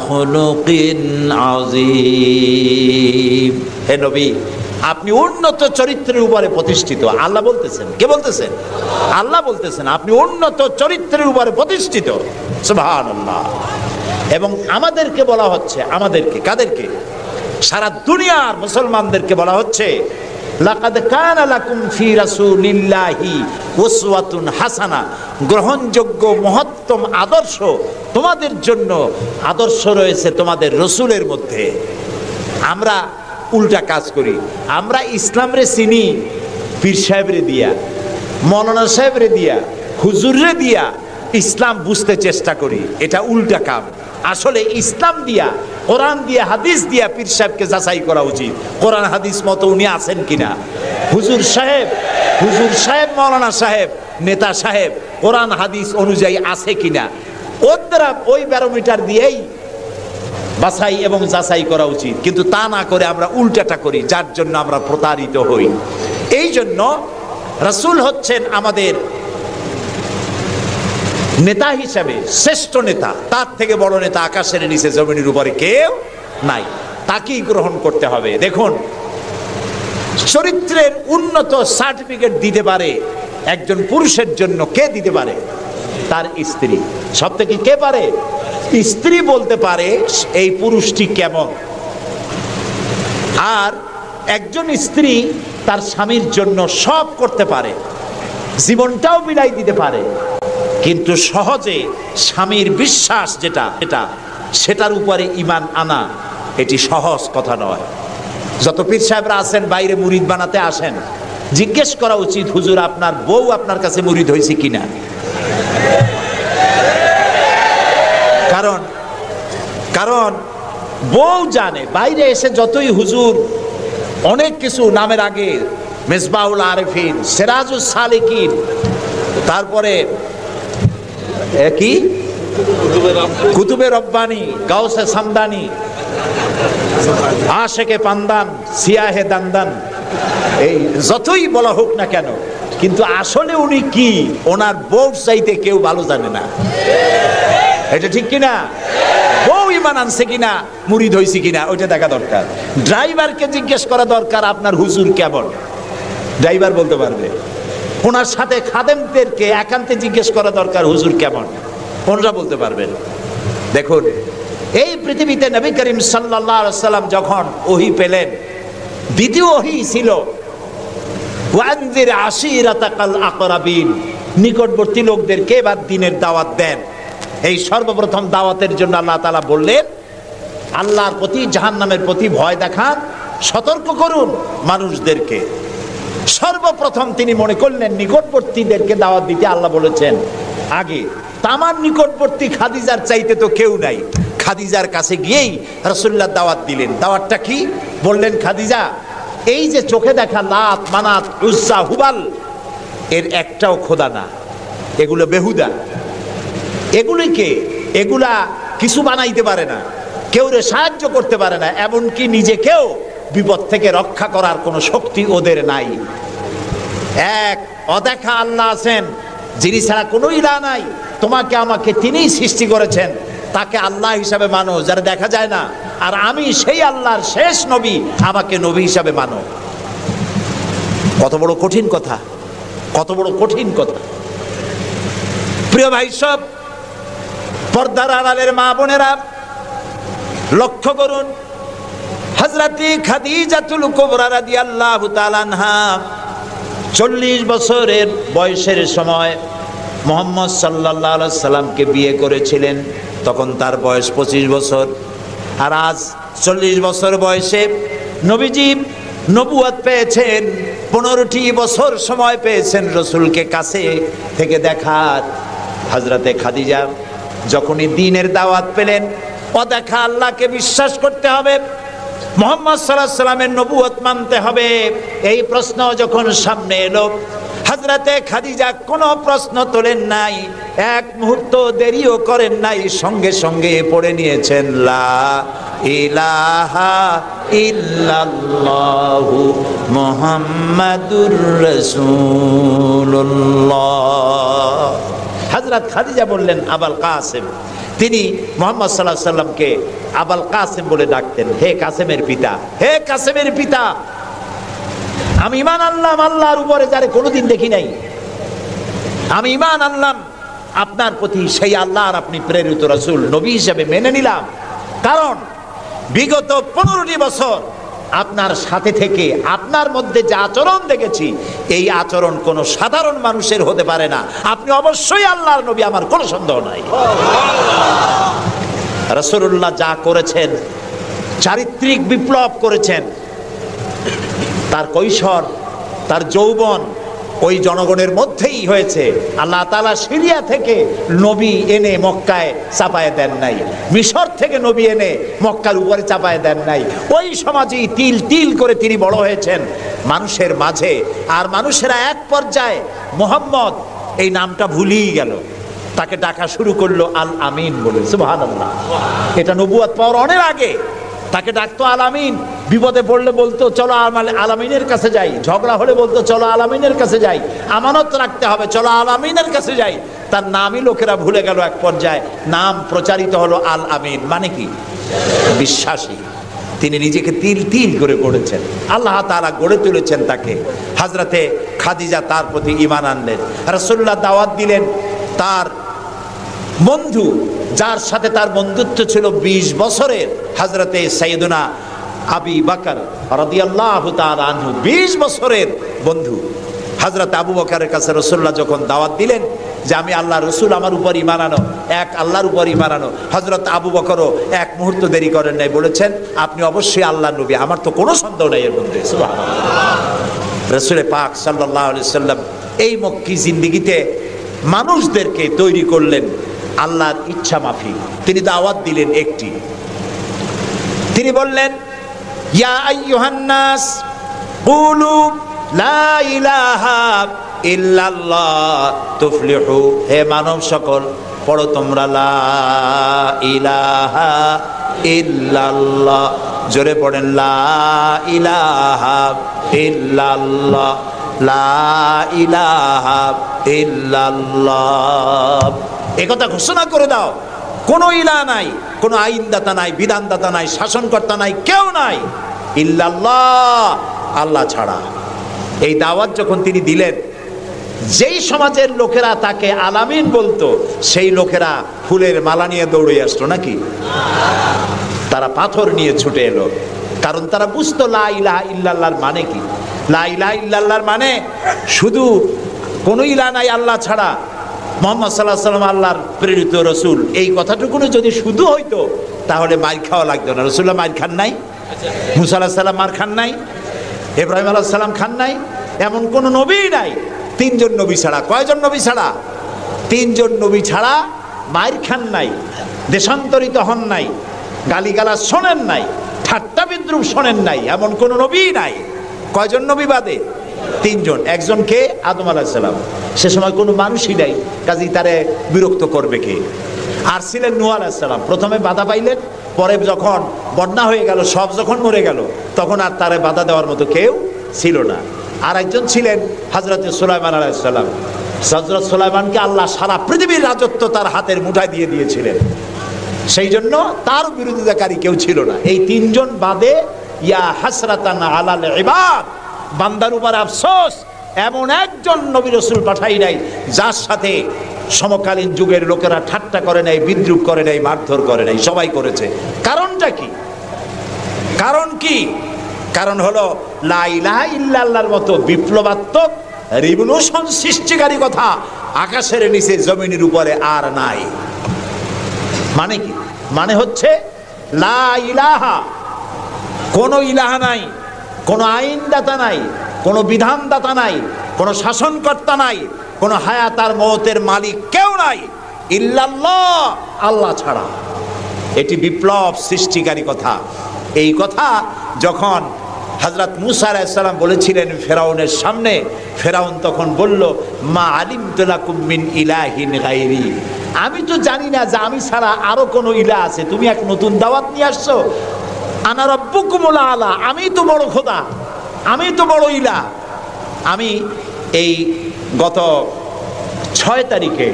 খুলুকিন আযীম। হে নবী, আপনি উন্নত চরিত্রের উপরে প্রতিষ্ঠিত। আল্লাহ বলতেছেন। কে বলতেছেন? আল্লাহ বলতেছেন আপনি উন্নত চরিত্রের উপরে প্রতিষ্ঠিত। সুবহানাল্লাহ। এবং আমাদেরকে বলা হচ্ছে, আমাদেরকে, কাদেরকে? সারা দুনিয়ার মুসলমানদেরকে বলা হচ্ছে, লাকাদ কানা লাকুম ফি রাসূলিল্লাহি উসওয়াতুন হাসানা, গ্রহণযোগ্য মহত্তম আদর্শ তোমাদের জন্য আদর্শ রয়েছে তোমাদের রাসূলের মধ্যে। আমরা উল্টা কাজ করি। আমরা ইসলামরে চিনি পীর সাহেবরে দিয়া, মৌলানা সাহেবরে দিয়া, হুজুররে দিয়া ইসলাম বুঝতে চেষ্টা করি। এটা উল্টা কাম। আসলে ইসলাম দিয়া, কোরআন দিয়া, হাদিস দিয়া পীর সাহেবকে যাচাই করা উচিত, কোরআন হাদিস মতো উনি আছেন কিনা। হুজুর সাহেব, মৌলানা সাহেব, নেতা সাহেব কোরআন হাদিস অনুযায়ী আছে কিনা, ওই ব্যারোমিটার দিয়েই বাছাই এবং যাচাই করা উচিত। কিন্তু তা না করে আমরা উল্টাটা করি, যার জন্য আমরা প্রতারিত হই। এই জন্য রাসূল হচ্ছেন আমাদের নেতা হিসাবে শ্রেষ্ঠ নেতা। তার থেকে বড় নেতা আকাশের নিচে জমিনের উপরে কেউ নাই। তাকেই গ্রহণ করতে হবে। দেখুন, চরিত্রের উন্নত সার্টিফিকেট দিতে পারে একজন পুরুষের জন্য কে দিতে পারে? তার স্ত্রী। সব থেকে কে পারে? স্ত্রী বলতে পারে এই পুরুষটি কেমন। আর একজন স্ত্রী তার স্বামীর জন্য সব করতে পারে, জীবনটাও বিলাই দিতে পারে, কিন্তু সহজে স্বামীর বিশ্বাস যেটা সেটার উপরে ঈমান আনা এটি সহজ কথা নয়। যত পীর সাহেবরা আছেন বাইরে মুরিদ বানাতে আসেন, জিজ্ঞেস করা উচিত, হুজুর আপনার বউ আপনার কাছে মুরিদ হয়েছে কিনা? বউ জানে, বাইরে এসে যতই হুজুর অনেক কিছু নামের আগে মিসবাহুল আরিফিন, সিরাজুস সালিকিন, তারপরে কি কুতুবে রব্বানি, গাউসে সামদানি, আশেকে পান্দান, সিয়াহে দান্দান, এই যতই বলা হোক না কেন, কিন্তু আসলে উনি কি ওনার বউ চাইতে কেউ ভালো জানে না। এটা ঠিক কিনা? বউ ইমান আনছে কিনা, মুরিদ হইছে কিনা, ওইটা দেখা দরকার। ড্রাইভারকে জিজ্ঞেস করা দরকার আপনার হুজুর কেমন, ড্রাইভার বলতে পারবে। ওনার সাথে খাদেমদেরকে একান্তে জিজ্ঞেস করা দরকার হুজুর কেমন, ওনারা বলতে পারবেন। দেখুন, এই পৃথিবীতে নবী করিম সাল্লাল্লাহু আলাইহি সাল্লাম যখন ওহী পেলেন, দ্বিতীয় ওহী ছিল ওয়ানজির আশিরাতাকাল আকরাবিন, নিকটবর্তী লোকদেরকে এবার দ্বীনের দাওয়াত দেন। এই সর্বপ্রথম দাওয়াতের জন্য আল্লাহ তাআলা বললেন, আল্লাহর প্রতি, জাহান্নামের প্রতি ভয় দেখান, সতর্ক করুন মানুষদেরকে। সর্বপ্রথম তিনি মনে করলেন নিকটবর্তীদেরকে দাওয়াত দিতে আল্লাহ বলেছেন আগে। তামার নিকটবর্তী খাদিজার চাইতে তো কেউ নাই। খাদিজার কাছে গিয়েই রাসূলুল্লাহ দাওয়াত দিলেন। দাওয়াতটা কি? বললেন, খাদিজা, এই যে চোখে দেখা লাত, মানাত, উজ্জা, হুবাল, এর একটাও খোদা না, এগুলো বেহুদা। এগুলা কিছু বানাইতে পারে না, কেউরে সাহায্য করতে পারে না, এমনকি নিজেকেও বিপদ থেকে রক্ষা করার কোনো শক্তি ওদের নাই। এক অদেখা আল্লাহ আছেন, যিনি ছাড়া কোনো ইলাহ নাই, তোমাকে আমাকে তিনিই সৃষ্টি করেছেন, তাকে আল্লাহ হিসাবে মানো, যারা দেখা যায় না। আর আমি সেই আল্লাহর শেষ নবী, আমাকে নবী হিসাবে মানো। কত বড় কঠিন কথা, কত বড় কঠিন কথা। প্রিয় ভাই সব, পর্দার আড়ালের মা বোনেরা, লক্ষ্য করুন, হযরতে খাদিজাতুল কুবরা রাদিয়াল্লাহু তাআলা আনহা 40 বছরের বয়সের সময় মুহাম্মদ সাল্লাল্লাহু আলাইহি সাল্লামকে বিয়ে করেছিলেন। তখন তার বয়স 25 বছর। আর আজ 40 বছর বয়সে নবীজি নবুয়ত পেয়েছেন, 15টি বছর সময় পেয়েছেন রাসূলকে কাছে থেকে দেখার। হযরতে খাদিজা যখনই দ্বীনের দাওয়াত পেলেন, অদেখা আল্লাহকে বিশ্বাস করতে হবে, মুহাম্মদ সাল্লাল্লাহু আলাইহি সাল্লামের নবুয়ত মানতে হবে, এই প্রশ্ন যখন সামনে এলো, হযরতে খাদিজা কোনো প্রশ্ন তোলেন নাই, এক মুহূর্ত দেরিও করেন নাই, সঙ্গে সঙ্গে পড়ে নিয়েছেন লা ইলাহা ইল্লাল্লাহু মুহাম্মাদুর রাসূলুল্লাহ। হযরত খাদিজা বললেন আবুল কাসেম। তিনি মুহাম্মদ সাল্লাল্লাহু আলাইহি সাল্লামকে আবুল কাসেম বলে ডাকতেন, হে কাসেমের পিতা, হে কাসেমের পিতা। আমি ঈমান আনলাম আল্লাহর উপরে, যারে কোনোদিন দেখি নাই। আমি ঈমান আনলাম আপনার প্রতি, সেই আল্লাহর আপনি প্রেরিত রাসূল, নবী হিসেবে মেনে নিলাম। কারণ বিগত 15টি বছর আপনার সাথে থেকে আপনার মধ্যে যে আচরণ দেখেছি, এই আচরণ কোনো সাধারণ মানুষের হতে পারে না। আপনি অবশ্যই আল্লাহর নবী, আমার কোনো সন্দেহ নাই। রাসূলুল্লাহ যা করেছেন, চারিত্রিক বিপ্লব করেছেন। তার কৈশোর, তার যৌবন ওই জনগণের মধ্যেই হয়েছে। আল্লাহ তাআলা সিরিয়া থেকে নবী এনে মক্কায় চাপায় দেন নাই, মিশর থেকে নবী এনে মক্কার উপরে চাপায় দেন নাই। ওই সমাজেই তিল তিল করে তিনি বড় হয়েছেন মানুষের মাঝে। আর মানুষেরা এক পর্যায়ে মুহাম্মদ এই নামটা ভুলেই গেল, তাকে ডাকা শুরু করলো আল আমিন বলে। সুবহানাল্লাহ। এটা নবুয়ত পাওয়ার অনেক আগে তাকে ডাকতো আল আমিন। বিপদে পড়লে বলতো চলো আল আমিনের কাছে যাই, ঝগড়া হলে বলতো চলো আল আমিনের কাছে যাই, আমানত রাখতে হবে চলো আল আমিনের কাছে যাই। তার নামই লোকেরা ভুলে গেল। এক পর্যায়ে নাম প্রচারিত হলো আল আমিন, মানে কি? বিশ্বাসী। তিনি নিজেকে তিল তিল করে গড়েছেন, আল্লাহ তাআলা গড়ে তুলেছেন তাকে। হযরতে খাদিজা তার প্রতি ঈমান আনলেন। রাসূলুল্লাহ দাওয়াত দিলেন তার বন্ধু, যার সাথে তার বন্ধুত্ব ছিল 20 বছরের, হযরতে সাইয়েদুনা আবু বকর রাদিয়াল্লাহু তাআলা আনহু, 20 বছরের বন্ধু। হযরত আবু বকরের কাছে রাসূলুল্লাহ যখন দাওয়াত দিলেন যে আমি আল্লাহর রাসূল, আমার উপর ঈমান আনো, এক আল্লাহর উপর ঈমান আনো, হযরত আবু বকরও এক মুহূর্ত দেরি করেন নাই, বলেছেন আপনি অবশ্যই আল্লাহর নবী, আমার তো কোনো সন্দেহ নাই এর মধ্যে। সুবহানাল্লাহ। রাসূল পাক সাল্লাল্লাহু আলাইহি সাল্লাম এই মক্কি জিন্দেগিতে মানুষদেরকে তৈরি করলেন আল্লাহর ইচ্ছা মাফিক। তিনি দাওয়াত দিলেন একটি, তিনি বললেন, ইয়া আইয়ুহান নাস কুলু লা ইলাহা ইল্লাল্লাহ তুফলিহু, হে মানব সকল পড়ো তোমরা লা ইলাহা ইল্লাল্লাহ, জোরে পড়েন লা ইলাহা ইল্লাল্লাহ, লা ইলাহা ইল্লাল্লাহ। একথা ঘোষণা করে দাও, কোনো ইলাহ নাই, কোনো আইনদাতা নাই, বিধানদাতা নাই, শাসনকর্তা নাই, কেউ নাই ইল্লাল্লাহ, আল্লাহ ছাড়া। এই দাওয়াত যখন তিনি দিলেন, যেই সমাজের লোকেরা তাকে আলামিন বলতো, সেই লোকেরা ফুলের মালা নিয়ে দৌড়ে আসতো নাকি? তারা পাথর নিয়ে ছুটে এলো, কারণ তারা বুঝতো লা ইলাহা ইল্লাল্লাহর মানে কি। লা ইলাহা ইল্লাল্লাহর মানে শুধু কোনো ইলাহ নাই আল্লাহ ছাড়া, মুহাম্মদ সাল্লাল্লাহু আলাইহি ওয়াসাল্লাম আল্লাহর প্রেরিত রাসূল, এই কথাটুকু যদি শুধু হইতো তাহলে মার খাওয়া লাগতো না। রাসূলুল্লাহ মার খান নাই, মুসা আলাইহিস সালাম মার খান নাই, ইব্রাহিম আলাইহিস সালাম খান নাই, এমন কোন নবী নাই। তিনজন নবী ছাড়া, কয়জন নবী ছাড়া? তিনজন নবী ছাড়া মার খান নাই, দেশান্তরিত হন নাই, গালিগালাজ শোনেন নাই, ঠাট্টা বিদ্রুপ শোনেন নাই, এমন কোন নবী নাই। কয়জন নবী বাদে? তিনজন। একজন কে? আদম আলাইহিস সালাম। সে সময় কোনো মানুষই নাই, কাজেই তারে বিরক্ত করবে কে? আর ছিলেন নূহ আলাইহিস সালাম। প্রথমে বাধা পাইলেন, পরে যখন বন্যা হয়ে গেল, সব যখন মরে গেল, তখন আর তারে বাধা দেওয়ার মতো কেউ ছিল না। আর একজন ছিলেন হযরত সুলাইমান আলাইহিস সালাম। হযরত সুলাইমানকে আল্লাহ সারা পৃথিবীর রাজত্ব তার হাতের মুঠায় দিয়ে দিয়েছিলেন, সেই জন্য তার বিরোধিতাকারী কেউ ছিল না। এই তিনজন বাদে ইয়া হাসরাতান আলাল ইবাদ, বান্দার উপর আফসোস, এমন একজন নবী রাসূল পাঠাই নাই যার সাথে সমকালীন যুগের লোকেরা ঠাট্টা করে নাই, বিদ্রুপ করে নাই, মারধর করে নাই। সবাই করেছে। কারণটা কি? কারণ কি? কারণ হলো লা ইলাহা ইল্লাল্লাহর মতো বিপ্লবাত্মক রিভলিউশন সৃষ্টিকারী কথা আকাশের নিচে জমিনের উপরে আর নাই। মানে কি? মানে হচ্ছে লা ইলাহা, কোনো ইলাহা নাই, কোনো আইনদাতা নাই, কোনো বিধানদাতা নাই, কোনো শাসনকর্তা নাই, কোনো হায়াত আর মওতের মালিক কেউ নাই ইল্লাল্লাহ, আল্লাহ ছাড়া। এটি বিপ্লব সৃষ্টিকারী কথা। এই কথা যখন হযরত মূসা আলাইহিস সালাম বলেছিলেন ফেরাউনের সামনে, ফেরাউন তখন বলল, মা আলিমতু লাকুম মিন ইলাহিন গায়রি, আমি তো জানি না যে আমি ছাড়া আরো কোনো ইলাহ আছে, তুমি এক নতুন দাওয়াত নিয়ে আসছো। আনা রাব্বুকুমুল আলা, আমি তো বড় খোদা, আমি তো বড় ইলাহ। আমি এই গত 6 তারিখে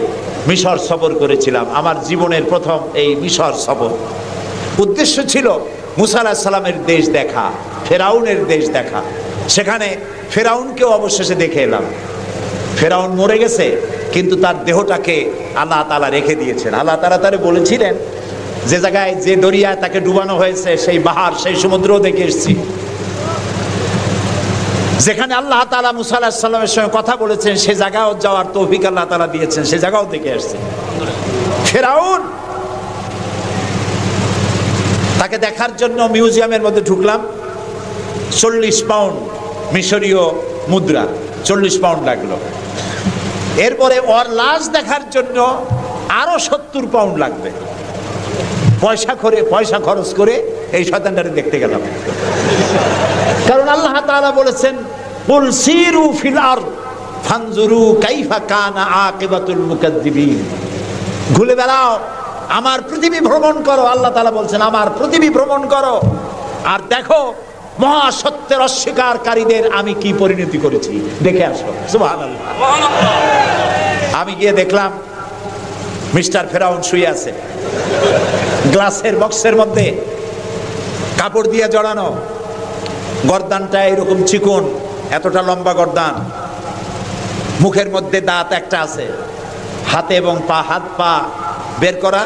মিশর সফর করেছিলাম, আমার জীবনের প্রথম এই মিশর সফর। উদ্দেশ্য ছিল মূসা আলাইহিস সালামের দেশ দেখা, ফেরাউনের দেশ দেখা। সেখানে ফেরাউনকেও অবশেষে দেখে এলাম। ফেরাউন মরে গেছে, কিন্তু তার দেহটাকে আল্লাহ তাআলা রেখে দিয়েছেন। আল্লাহ তাআলা তারে বলেছিলেন, যে জায়গায় যে দরিয়ায় তাকে ডুবানো হয়েছে, সেই বাহার, সেই সমুদ্রও দেখে এসেছি। যেখানে আল্লাহ তাআলা মূসা আলাইহিস সালামের সঙ্গে কথা বলেছেন, সে জায়গাও যাওয়ার তৌফিক আল্লাহ তাআলা দিয়েছেন, সে জায়গাও দেখে আসছে। ফেরাউন, তাকে দেখার জন্য মিউজিয়ামের মধ্যে ঢুকলাম। 40 পাউন্ড মিশরীয় মুদ্রা, 40 পাউন্ড লাগলো। এরপরে ওর লাশ দেখার জন্য আরো 70 পাউন্ড লাগবে। পয়সা খরচ করে এই শয়তানটারে দেখতে গেলাম। কারণ আল্লাহ তাআলা বলেছেন, কুল সিরু ফিল আরদ ফানজুরু কাইফা কানা আকিবাতুল মুকাদ্দিবিন, ঘুরে বেড়াও, আমার পৃথিবী ভ্রমণ করো। আল্লাহ তাআলা বলছেন, আমার পৃথিবী ভ্রমণ করো আর দেখো মহাসত্যের অস্বীকারীদের আমি কি পরিণতি করেছি, দেখে আসো। সুবহানাল্লাহ। আমি গিয়ে দেখলাম মিস্টার ফেরাউন শুয়ে আছে, গ্লাসের বক্সের মধ্যে কাপড় দিয়ে জড়ানো, গর্দানটা এরকম চিকন, এতটা লম্বা গর্দান, মুখের মধ্যে দাঁত একটা আছে, হাতে এবং হাত পা বের করা,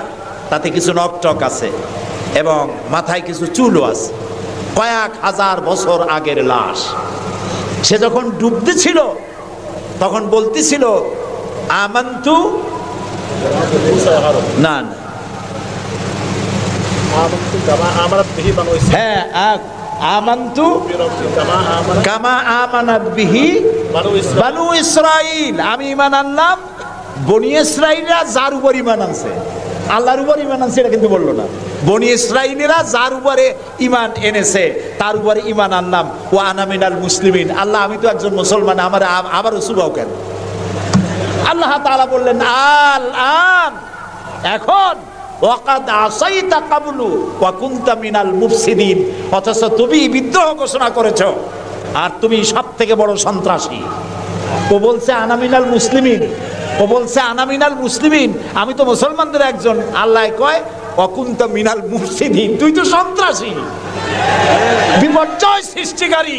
তাতে কিছু নখ টক আছে এবং মাথায় কিছু চুলও আছে। কয়েক হাজার বছর আগের লাশ। সে যখন ডুবতেছিল তখন বলতেছিল, আমান্তু, না হ্যাঁ, আমান্তু কামা আমানাত বিহি বানু ইসরাইল, আমি ঈমান আনলাম বনি ইসরাইলরা যার উপর ঈমান আনছে। আল্লাহর উপর ঈমান আনছে এটা কিন্তু বললো না। বনি ইসরাঈলীরা যার উপরে ঈমান এনেছে তার উপরে ঈমান আনলাম, ওয়া আনা মিনাল মুসলিমিন। আল্লাহ আমি তো একজন মুসলমান, আমার আবারও সুবাও কেন? আল্লাহ তাআলা বললেন আল আন, এখন ওয়াকাদ আসাইতা কাবলু ওয়া কুনতা মিনাল মুফসিদিন, অথচ তুমি বিদ্রোহ ঘোষণা করেছো আর তুমি সবথেকে বড় সন্ত্রাসী। ও বলছে আনা মিনাল মুসলিমিন, ও বলছে আনা মিনাল মুসলিমিন, আমি তো মুসলমানদের একজন। আল্লাহ কয় ওয়া কুনতা মিনাল মুফসিদিন, তুই তো সন্ত্রাসী, বিপর্যয় সৃষ্টিকারী।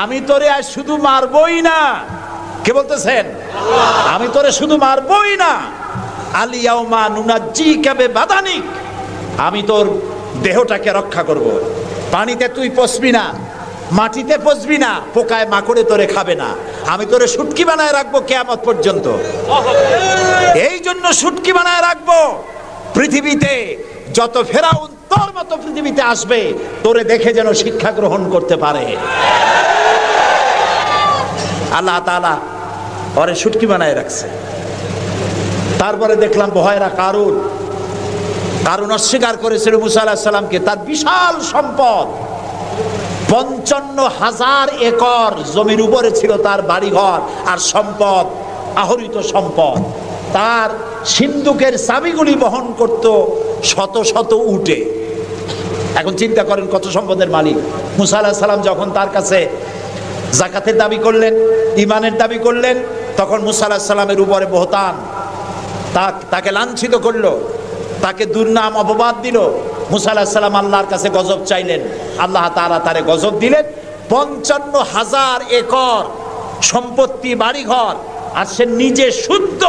আমি তোরে আজ শুধু মারবই না, কে বলতেছেন? আমি তোরে শুধু মারবই না, আলিয়াউমা নুনাজ্জিকা বিবাদানিক, আমি তোর দেহটাকে রক্ষা করব। পানিতে তুই পচবি না, মাটিতে পচবি না, পোকায় মাকড়ে তোরে খাবে না, আমি তোরে শুটকি বানায় রাখবো কিয়ামত পর্যন্ত। এই জন্য শুটকি বানায় রাখবো, পৃথিবীতে যত ফেরাউন তোর মতো পৃথিবীতে আসবে তোরে দেখে যেন শিক্ষা গ্রহণ করতে পারে। আল্লাহ তাআলা ওরে শুটকি বানায় রাখছে। তারপরে দেখলাম বহায়রা কারুন অস্বীকার করেছিল মুসা আলাইহিস সালামকে। তার বিশাল সম্পদ, 55,000 একর জমির উপরে ছিল তার বাড়িঘর আর সম্পদ, আহরিত সম্পদ। তার সিন্ধুকের চাবিগুলি বহন করত শত শত উটে। এখন চিন্তা করেন কত সম্পদের মালিক। মুসা আলাইহিস সালাম যখন তার কাছে যাকাতের দাবি করলেন, ঈমানের দাবি করলেন, তখন মুসা আলাইহিস সালামের উপরে বহতান, তাকে লাঞ্ছিত করলো, তাকে দুর্নাম অপবাদ দিল। মুসা আলাইহিস সালাম আল্লাহর কাছে গজব চাইলেন, আল্লাহ তাআলা তারে গজব দিলেন। 55,000 একর সম্পত্তি, বাড়িঘর, আর সে নিজে শুদ্ধ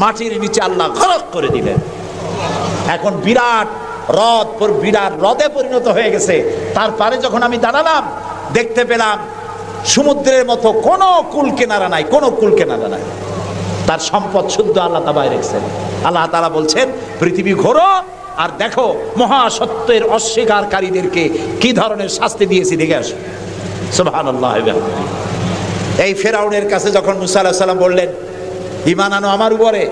মাটির নিচে আল্লাহ গরক করে দিলেন। এখন বিরাট হ্রদে পরিণত হয়ে গেছে। তারপরে যখন আমি দাঁড়ালাম দেখতে পেলাম সমুদ্রের মতো কোনো কুল কিনারা নাই, কোনো কুল কিনারা নাই। তার সম্পদ শুদ্ধ আল্লাহ তাআলা রেখেছেন। আল্লাহ তাআলা বলছেন পৃথিবী ঘোরো আর দেখো মহাসত্যের অস্বীকারীদেরকে কি ধরনের শাস্তি দিয়েছি, দেখে আসো। সুবহানাল্লাহ। এই ফেরাউনের কাছে যখন মুসা আলাইহিস সালাম বললেন ঈমান আনো আমার উপরে,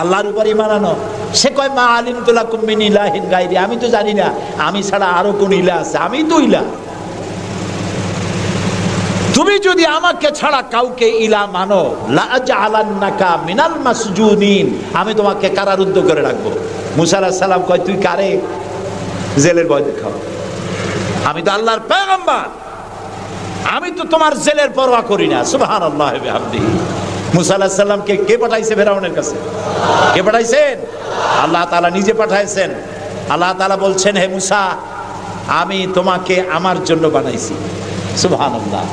আল্লাহর উপর ঈমান আনো, সে কয় মা আলিমতু লাকুম মিন ইলাহিন গায়রি, আমি তো জানি না আমি ছাড়া আরো কোন ইলাহ আছে, আমি তো ইলাহ। তুমি যদি আমাকে ছাড়া কাউকে ইলাহ মানো, লা আজআলান্নাকা মিনাল মাসজুনিন, আমি তোমাকে কারারুদ্ধ করে রাখবো। মুসা আলাইহিস সালাম কয় তুই কারে জেলের ভয় দেখাও? আমি তো আল্লাহর পয়গম্বর, আমি তো তোমার জেলের পরোয়া করি না। সুবহানাল্লাহ ওয়া বিহামদিহি। মুসা আলাইহিস সালামকে কে পাঠাইছে ফেরাউনের কাছে? কে পাঠাইছেন? আল্লাহ তাআলা নিজে পাঠাইছেন। আল্লাহ তাআলা বলছেন হে মুসা, আমি তোমাকে আমার জন্য বানাইছি। সুবহানাল্লাহ।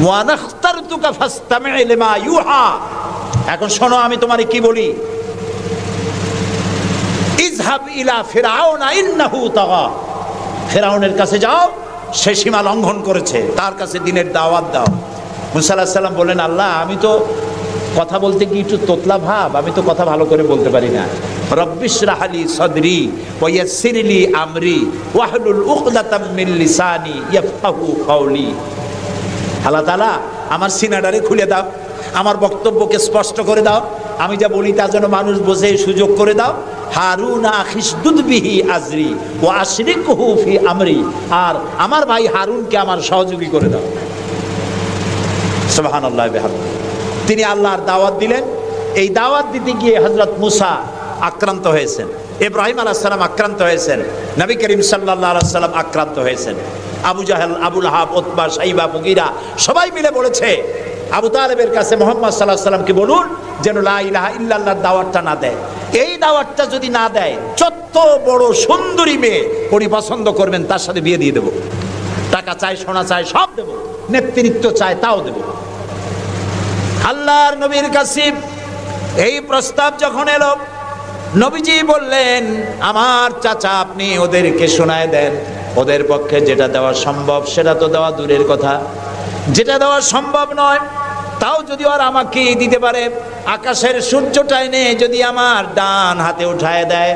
ওয়া নাখতারতুকা ফাসতামি' লিমা ইউহা, এখন শোনো আমি তোমারে কি বলি। ইযহাব ইলা ফিরআউনা ইন্নাহু তাগা, ফিরআউনের কাছে যাও, সে সীমা লঙ্ঘন করেছে, তার কাছে দ্বীনের দাওয়াত দাও। মুসা আলাইহিস সালাম বললেন আল্লাহ আমি তো কথা বলতে কি একটু তোতলা ভাব, আমি তো কথা ভালো করে বলতে পারি না। রব্বিশরাহ লি সাদরি ওয়া ইয়াসসির লি আমরি ওয়াহলুল উকদাতাম মিন লিসানি ইয়াফকাহু কাওলি। আল্লাহ তাআলা আমার সিনাটারে খুলে দাও, আমার বক্তব্যকে স্পষ্ট করে দাও, আমি যা বলি তা যেন মানুষ বোঝে সুযোগ করে দাও। হারুনা আখিসদুদ বিহি আজরি ওয়া আশরিকহু ফি আমরি, আর আমার ভাই হারুনকে আমার সহযোগী করে দাও। সুবহানাল্লাহ ওয়া বিহামদিহি। তিনি আল্লাহর দাওয়াত দিলেন। এই দাওয়াত দিতে গিয়ে হযরত মুসা আক্রান্ত হয়েছেন, ইব্রাহিম আলাইহিস সালাম আক্রান্ত হয়েছেন, নবী করিম সাল্লাল্লাহু আলাইহি ওয়াসাল্লাম আক্রান্ত হয়েছেন। আবু জাহেল, আবু লাহাব, উতবা, শাইবা, মুগীরা সবাই মিলে বলেছে আবু তালেবের কাছে মুহাম্মদ সাল্লাল্লাহু আলাইহি ওয়াসাল্লামকে বলুন যেন লা ইলাহা ইল্লাল্লাহর দাওয়াতটা না দেয়। এই দাওয়াতটা যদি না দেয়, যত বড় সুন্দরী মেয়ে উনি পছন্দ করবেন তার সাথে বিয়ে দিয়ে দেব, টাকা চাই, সোনা চাই, সব দেব, নেতৃত্ব চাই তাও দেব। আল্লাহর নবীর কাছে এই প্রস্তাব যখন এলো, নবীজি বললেন আমার চাচা আপনি ওদেরকে শোনায় দেন, ওদের পক্ষে যেটা দেওয়া সম্ভব সেটা তো দেওয়া দূরের কথা, যেটা দেওয়া সম্ভব নয় তাও যদি আর আমাকে দিতে পারে, আকাশের সূর্যটা এনে যদি আমার ডান হাতে উঠায় দেয়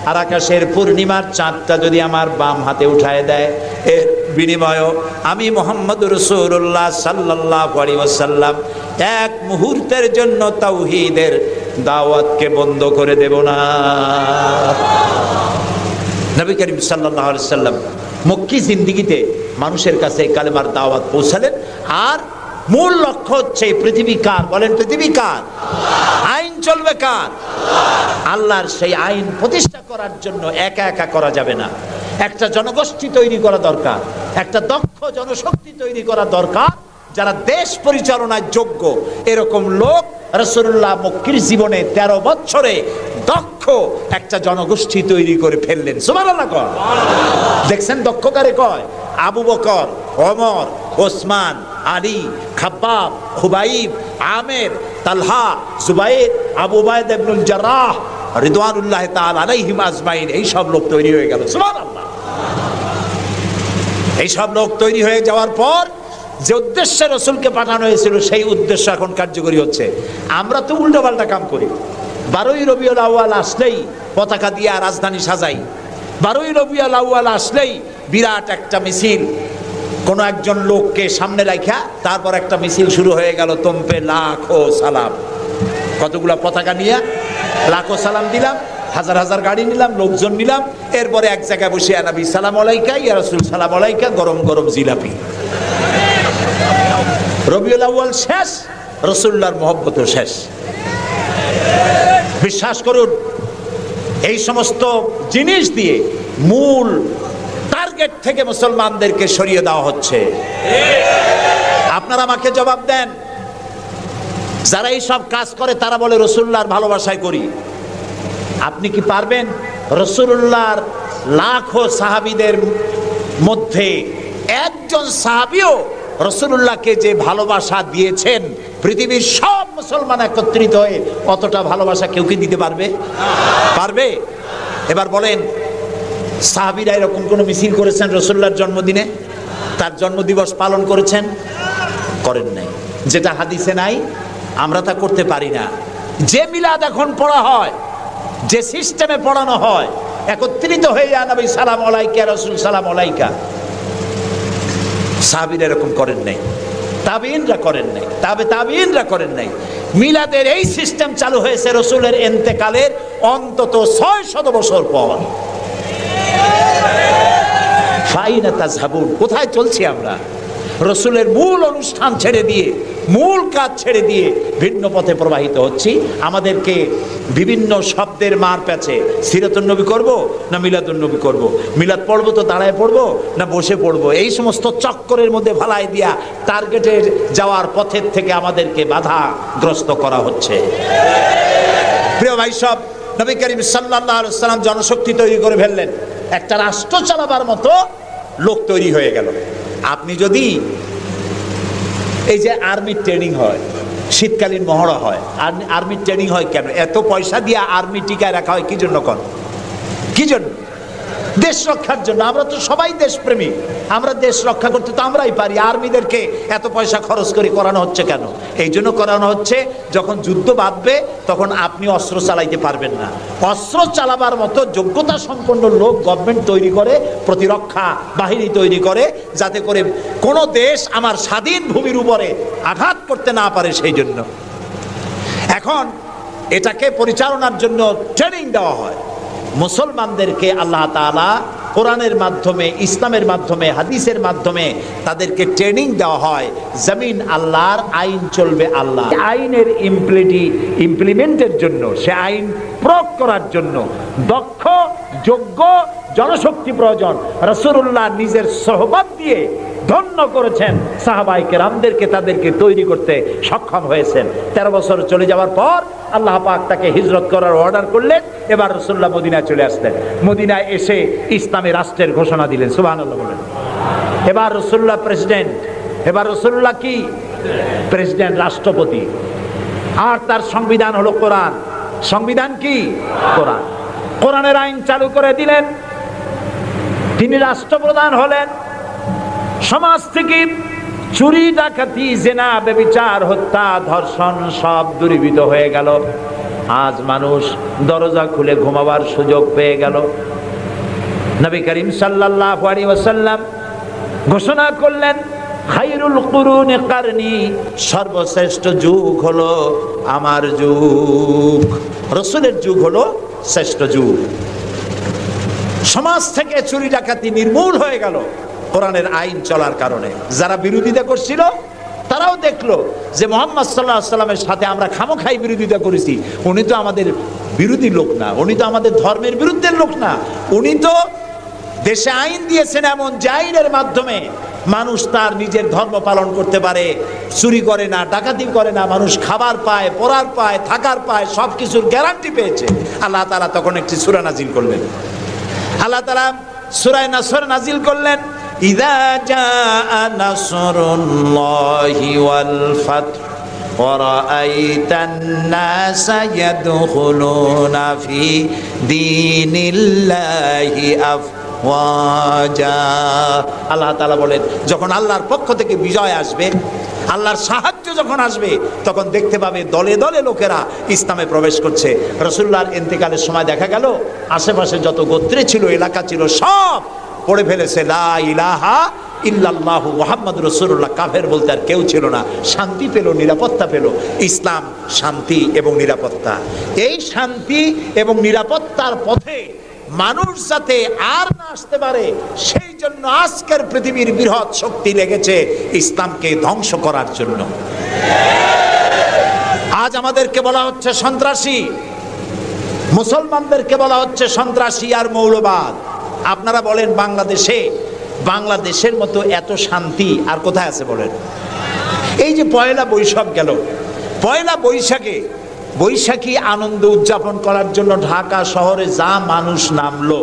আর আকাশের পূর্ণিমার চাঁদটা যদি আমার বাম হাতে উঠায় দেয়, এর বিনিময়ে আমি মুহাম্মদুর রাসূলুল্লাহ সাল্লাল্লাহু আলাইহি ওয়াসাল্লাম এক মুহূর্তের জন্য তাওহীদের দাওয়াতকে বন্ধ করে দেব না। নবী করিম সাল্লাল্লাহু আলাইহি সাল্লাম মক্কি জিন্দেগিতে মানুষের কাছে কালেমার দাওয়াত পৌঁছালেন। আর মূল লক্ষ্য হচ্ছে পৃথিবী কার? বলেন, পৃথিবী কার? আইন চলবে কার? আল্লাহর। সেই আইন প্রতিষ্ঠা করার জন্য একা একা করা যাবে না, একটা জনগোষ্ঠী তৈরি করা দরকার, একটা দক্ষ জনশক্তি তৈরি করা দরকার, যারা দেশ পরিচালনার যোগ্য। এরকম লোক রাসূলুল্লাহ মক্কির জীবনে 13 বছরে দক্ষ একটা জনগোষ্ঠী তৈরি করে ফেললেন। সুবহানাল্লাহ কয়। দেখছেন দক্ষ কারে কয়? আবু বকর, ওমর, ওসমান, আলী, খাব্বাব, খুবাইব, আমের, তালহা, জুবাইর, আবু উবাইদা ইবনুল জাররাহ রিদওয়ানুল্লাহি তাআলা আলাইহিম আজমাইন। এই সব লোক তৈরি হয়ে গেল। সুবহানাল্লাহ। এই সব লোক তৈরি হয়ে যাওয়ার পর যে উদ্দেশ্যে রাসূলকে পাঠানো হয়েছিল সেই উদ্দেশ্য এখন কার্যকরী হচ্ছে। আমরা তো উল্টোপাল্টা কাম করি। 12ই রবিউল আউয়াল আসলেই পতাকা দিয়ে রাজধানী সাজাই। 12ই রবিউল আউয়াল আসলেই বিরাট একটা মিছিল, কোন একজন লোককে সামনে রাখা তারপর একটা মিছিল শুরু হয়ে গেল। তোমপে লাখো সালাম। কতগুলা পতাকা নিয়ে লাখো সালাম দিলাম, হাজার হাজার গাড়ি নিলাম, লোকজন নিলাম। এরপরে এক জায়গায় বসে নবী সালাম আলাইকা, ইয়া রাসূল সালাম আলাইকা, গরম গরম জিলাপি। রবিউল আউয়াল শেষ, রাসূলুল্লাহর মহব্বতও শেষ। বিশ্বাস করুন, এই সমস্ত জিনিস দিয়ে মূল টার্গেট থেকে মুসলমানদেরকে সরিয়ে দেওয়া হচ্ছে। আপনারা আমাকে জবাব দেন, যারা এই সব কাজ করে তারা বলে রাসূলুল্লাহর ভালোবাসায় করি। আপনি কি পারবেন রাসূলুল্লাহর লাখো সাহাবীদের মধ্যে একজন সাহাবীও রাসূলুল্লাহকে যে ভালোবাসা দিয়েছেন, পৃথিবীর সব মুসলমান একত্রিত হয়ে অতটা ভালোবাসা কেউ কি দিতে পারবে? পারবে? এবার বলেন, সাহাবীরা এরকম কোন মিছিল করেছেন রাসূলুল্লাহর জন্মদিনে? তার জন্মদিবস পালন করেছেন? করেন নাই। যেটা হাদিসে নাই আমরা তা করতে পারি না। যে মিলাদ এখন পড়া হয়, যে সিস্টেমে পড়ানো হয়, একত্রিত হয়ে যায় নবী সালাম আলাইকা, রাসূল সালাম আলাইকা, সাহাবীরা এরকম করেন নাই, তাবিঈনরা করেন নাই, তাবিঈনরা করেন নাই। মিলাদের এই সিস্টেম চালু হয়েছে রাসূলের ইন্তেকালের অন্তত 600 বছর পর। ফাইনা তাযহাবুন, কোথায় চলছি আমরা? রাসূলের মূল অনুষ্ঠান ছেড়ে দিয়ে, মূল কাজ ছেড়ে দিয়ে ভিন্ন পথে প্রবাহিত হচ্ছি। আমাদেরকে বিভিন্ন শব্দের মার প্যাচে সিরাতুন নবী করব না মিলাদুন নবী করব, মিলাদ পড়বো তো দাঁড়ায় পড়বো না বসে পড়বো, এই সমস্ত চক্করের মধ্যে ভালাই দিয়া টার্গেটে যাওয়ার পথের থেকে আমাদেরকে বাধাগ্রস্ত করা হচ্ছে। প্রিয় ভাই সব, নবী করিম সাল্লাল্লাহু আলাইহি ওয়াসাল্লাম জনশক্তি তৈরি করে ফেললেন, একটা রাষ্ট্র চালাবার মতো লোক তৈরি হয়ে গেল। আপনি যদি এই যে আর্মির ট্রেনিং হয়, শীতকালীন মহড়া হয়, আর্মির ট্রেনিং হয় কেন? এত পয়সা দিয়ে আর্মি টিকায় রাখা হয় কি জন্য? কি জন্য? দেশ রক্ষার জন্য। আমরা তো সবাই দেশপ্রেমী, আমরা দেশ রক্ষা করতে তো আমরাই পারি। আর্মিদেরকে এত পয়সা খরচ করে করানো হচ্ছে কেন? এই জন্য করানো হচ্ছে, যখন যুদ্ধ বাঁধবে তখন আপনি অস্ত্র চালাইতে পারবেন না, অস্ত্র চালাবার মতো যোগ্যতা সম্পন্ন লোক গভর্নমেন্ট তৈরি করে, প্রতিরক্ষা বাহিনী তৈরি করে, যাতে করে কোন দেশ আমার স্বাধীন ভূমির উপরে আঘাত করতে না পারে। সেই জন্য এখন এটাকে পরিচালনার জন্য ট্রেনিং দেওয়া হয়। মুসলমানদেরকে আল্লাহ তাআলা কোরআনের মাধ্যমে, ইসলামের মাধ্যমে, হাদিসের মাধ্যমে তাদেরকে ট্রেনিং দেওয়া হয়। জমিন আল্লাহর, আইন চলবে আল্লাহ। আইনের ইমপ্লিমেন্টের জন্য, সে আইন প্রয়োগ করার জন্য দক্ষ যোগ্য জনশক্তি প্রয়োজন। রাসূলুল্লাহ নিজের সোহবত দিয়ে ধন্য করেছেন সাহাবায়ে কেরামদেরকে, তাদেরকে তৈরি করতে সক্ষম হয়েছেন। 13 বছর চলে যাওয়ার পর আল্লাহ পাক তাকে হিজরত করার অর্ডার করলেন। এবার রাসূলুল্লাহ মদিনায় চলে আসলেন। মদিনায় এসে ইসলামী রাষ্ট্রের ঘোষণা দিলেন। সুবহানাল্লাহ বলেন। এবার রাসূলুল্লাহ প্রেসিডেন্ট, এবার রাসূলুল্লাহ কি? প্রেসিডেন্ট, রাষ্ট্রপতি। আর তার সংবিধান হলো কোরআন। সংবিধান কি? কোরআন। কোরআনের আইন চালু করে দিলেন। তিনি রাষ্ট্রপ্রধান হলেন। সমাজ থেকে চুরি, ডাকাতি, জিনা, ব্যভিচার, হত্যা, ধর্ষণ সব দূরীভূত হয়ে গেল। আজ মানুষ দরজা খুলে ঘুমাবার সুযোগ পেয়ে গেল। নবী করিম সাল্লাল্লাহু আলাইহি ওয়াসাল্লাম ঘোষণা করলেন, খায়রুল কুরুনি কারনি, সর্বশ্রেষ্ঠ যুগ হলো আমার যুগ। রাসূলের যুগ হলো শ্রেষ্ঠ যুগ। সমাজ থেকে চুরি ডাকাতি নির্মূল হয়ে গেল কোরআনের আইন চলার কারণে। যারা বিরোধিতা করছিল তারাও দেখলো যে মুহাম্মদ সাল্লাল্লাহু আলাইহি ওয়াসাল্লামের সাথে আমরা খামোখাই বিরোধিতা করেছি, উনি তো আমাদের বিরোধী লোক না, উনি তো আমাদের ধর্মের বিরুদ্ধের লোক না, উনি তো দেশে আইন দিয়েছেন এমন যে আইনের মাধ্যমে মানুষ তার নিজের ধর্ম পালন করতে পারে, চুরি করে না, ডাকাতি করে না, মানুষ খাবার পায়, পড়ার পায়, থাকার পায়, সবকিছুর গ্যারান্টি পেয়েছে। আল্লাহ তাআলা তখন একটি সূরা নাজিল করলেন। আল্লাহ তাআলা সূরা নাসর নাজিল করলেন, ইযা জাআ নাসরুল্লাহি ওয়াল ফাতহ ওয়া রাআইতান নাসা ইয়াদখুলুনা ফি দীনিল্লাহি আফওয়াজা। আল্লাহ তাআলা বলেন, যখন আল্লাহর পক্ষ থেকে বিজয় আসবে, আল্লাহর সাহায্য যখন আসবে, তখন দেখতে পাবে দলে দলে লোকেরা ইসলামে প্রবেশ করছে। রাসূলুল্লাহর ইন্তেকালের সময় দেখা গেল আশেপাশে যত গোত্রে ছিল, এলাকা ছিল, সব পড়ে ফেলেছে লা ইলাহা ইল্লাল্লাহু মুহাম্মাদুর রাসূলুল্লাহ। কাফের বলতে আর কেউ ছিল না। শান্তি পেল, নিরাপত্তা পেল। ইসলাম শান্তি এবং নিরাপত্তা। এই শান্তি এবং নিরাপত্তার পথে মানুষ যাতে আর না আসতে পারে, সেই জন্য আজকের পৃথিবীর বৃহৎ শক্তি লেগেছে ইসলামকে ধ্বংস করার জন্য। আজ আমাদেরকে বলা হচ্ছে সন্ত্রাসী, মুসলমানদেরকে বলা হচ্ছে সন্ত্রাসী আর মৌলবাদ। আপনারা বলেন বাংলাদেশের মতো এত শান্তি আর কোথায় আছে বলেন? এই যে পয়লা বৈশাখ গেল, পয়লা বৈশাখী আনন্দ উদযাপন করার জন্য ঢাকা শহরে যা মানুষ নামলো,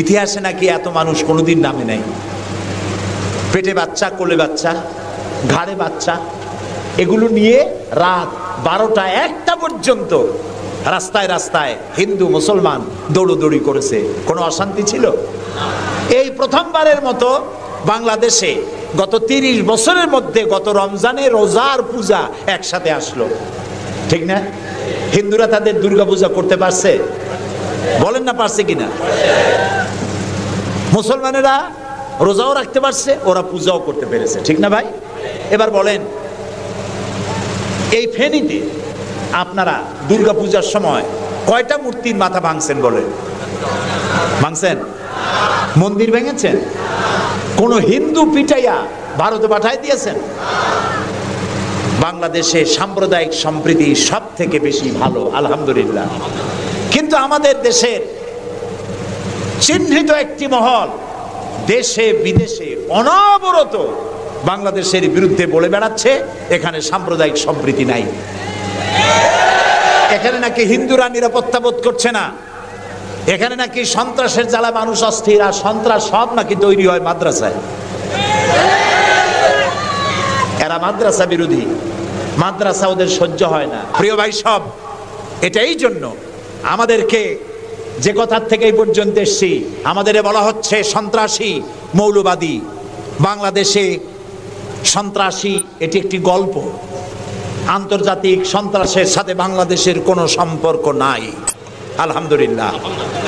ইতিহাসে নাকি এত মানুষ কোনোদিন নামে নাই। পেটে বাচ্চা, কোলে বাচ্চা, ঘাড়ে বাচ্চা, এগুলো নিয়ে রাত 12টা 1টা পর্যন্ত রাস্তায় রাস্তায় হিন্দু মুসলমান দৌড়দৌড়ি করেছে। কোনো অশান্তি ছিল? এই প্রথমবারের মতো বাংলাদেশে গত 30 বছরের মধ্যে গত রমজানে রোজার পূজা একসাথে আসলো, ঠিক না? হিন্দুরা তাদের দুর্গা পূজা করতে পারছে? বলেন না পারছে কিনা? মুসলমানেরা রোজাও রাখতে পারছে, ওরা পূজাও করতে পেরেছে, ঠিক না ভাই? এবার বলেন, এই ফেনীতে আপনারা দুর্গা পূজার সময় কয়টা মূর্তির মাথা ভাঙছেন বলেন? ভাঙছেন? মন্দির ভেঙেছেন? কোন হিন্দু পিটাইয়া ভারতে পাঠাই দিয়েছেন? বাংলাদেশে সাম্প্রদায়িক সম্প্রীতি সব থেকে বেশি ভালো, আলহামদুলিল্লাহ। কিন্তু আমাদের দেশের চিহ্নিত একটি মহল দেশে বিদেশে অনবরত বাংলাদেশের বিরুদ্ধে বলে বেড়াচ্ছে এখানে সাম্প্রদায়িক সম্প্রীতি নাই, এখানে নাকি হিন্দুরা নিরাপত্তা বোধ করছে না, এখানে নাকি সন্ত্রাসের জ্বালা মানুষ অস্থির, আর সন্ত্রাস সব নাকি তৈরি হয় মাদ্রাসায়। এরা মাদ্রাসা বিরোধী, মাদ্রাসা ওদের সহ্য হয় না। প্রিয় ভাই সব, এটাই জন্য আমাদেরকে যে কথার থেকে এই পর্যন্ত এসেছি, আমাদের বলা হচ্ছে সন্ত্রাসী, মৌলবাদী। বাংলাদেশে সন্ত্রাসী এটি একটি গল্প, আন্তর্জাতিক সন্ত্রাসের সাথে বাংলাদেশের কোনো সম্পর্ক নাই, আলহামদুলিল্লাহ।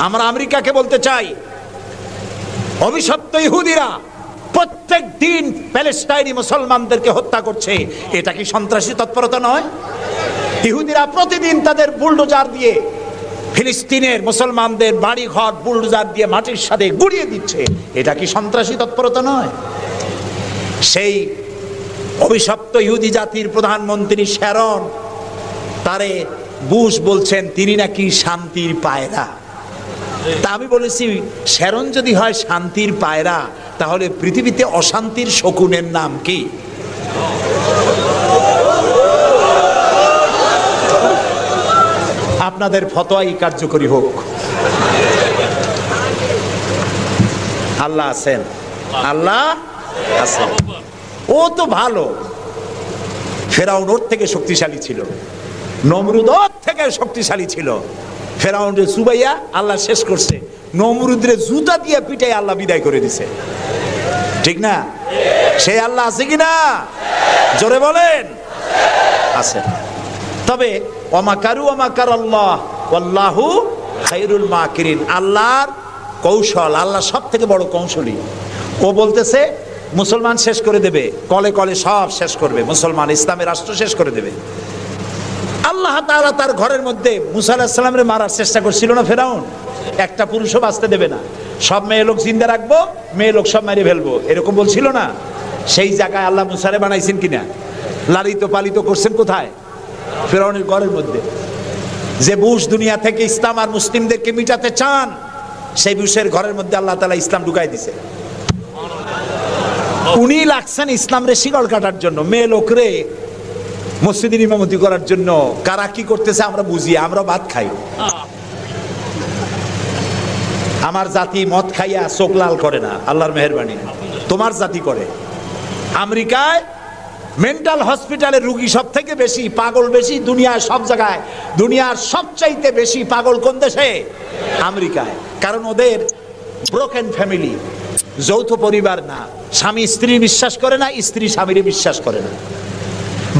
আমরা আমেরিকাকে বলতে চাই, অভিশপ্ত ইহুদিরা প্রত্যেক দিন প্যালেস্টাইনি মুসলমানদেরকে হত্যা করছে, এটা কি সন্ত্রাসী তৎপরতা নয়? ইহুদিরা প্রতিদিন তাদের বুলডোজার দিয়ে ফিলিস্তিনের মুসলমানদের বাড়ি ঘর বুলডোজার দিয়ে মাটির সাথে গুড়িয়ে দিচ্ছে, এটা কি সন্ত্রাসী তৎপরতা নয়? সেই অভিশপ্ত ইহুদি জাতির প্রধানমন্ত্রী শ্যারন, তারে বুশ বলছেন তিনি নাকি শান্তির পায়রা। তা আমি বলেছি, শ্যারন যদি হয় শান্তির পায়রা, তাহলে পৃথিবীতে অশান্তির শকুনের নাম কি? আপনাদের ফতোয়াই কার্যকরী হোক। আল্লাহ আছেন, আল্লাহ আছেন। ও তো ভালো, ফেরাউন ওর থেকে শক্তিশালী ছিল, নমরুদ ওর থেকে শক্তিশালী ছিল। ফেরাউনরে চুবাইয়া আল্লাহ শেষ করছে, নমরুদরে জুতা দিয়ে পিটাই আল্লাহ বিদায় করে দিছে, ঠিক না? সেই আল্লাহ আছে কিনা? জোরে বলেন, আছে। তবে ওয়ামাকারু ওয়ামাকারাল্লাহ ওয়াল্লাহু খায়রুল মাকিরিন। আল্লাহর কৌশল, আল্লাহ সব থেকে বড় কৌশলী। ও বলতেছে মুসলমান শেষ করে দেবে, কলে কলে সব শেষ করবে, মুসলমান ইসলামের রাষ্ট্র শেষ করে দেবে। আল্লাহ তাআলা তার ঘরের মধ্যে মুসা আলাইহিস সালামের মারার চেষ্টা করছিল না ফেরাউন? একটা পুরুষও বাঁচতে দেবে না, সব মেয়ে লোক জিন্দা রাখবো, মেয়ে লোক সব মেরে ফেলবো, এরকম বলছিল না? সেই জায়গায় আল্লাহ মুসারে বানাইছেন কিনা? লালিত পালিত করছেন কোথায়? ফেরাউনের ঘরের মধ্যে। যে বুশ দুনিয়া থেকে ইসলাম আর মুসলিমদেরকে মিটাতে চান, সেই বুশের ঘরের মধ্যে আল্লাহ তাআলা ইসলাম ঢুকাই দিছে। উনি লাগছেন ইসলাম রে শিকল কাটার জন্য, মেয়ে লোকরে মসজিদের ইমামতি করার জন্য। কারা কি করতেছে আমরা বুঝি, আমরা ভাত খাই। আমার জাতি মদ খাইয়া চোখ লাল করে না, আল্লাহর মেহেরবানি। তোমার জাতি করে। আমেরিকায় মেন্টাল হসপিটালের রুগী সব থেকে বেশি, পাগল বেশি দুনিয়ার সব জায়গায়। দুনিয়ার সবচাইতে বেশি পাগল কোন দেশে? আমেরিকায়। কারণ ওদের ব্রোকেন ফ্যামিলি, যৌথ পরিবার না। স্বামী স্ত্রী বিশ্বাস করে না, স্ত্রী স্বামীরে বিশ্বাস করে না,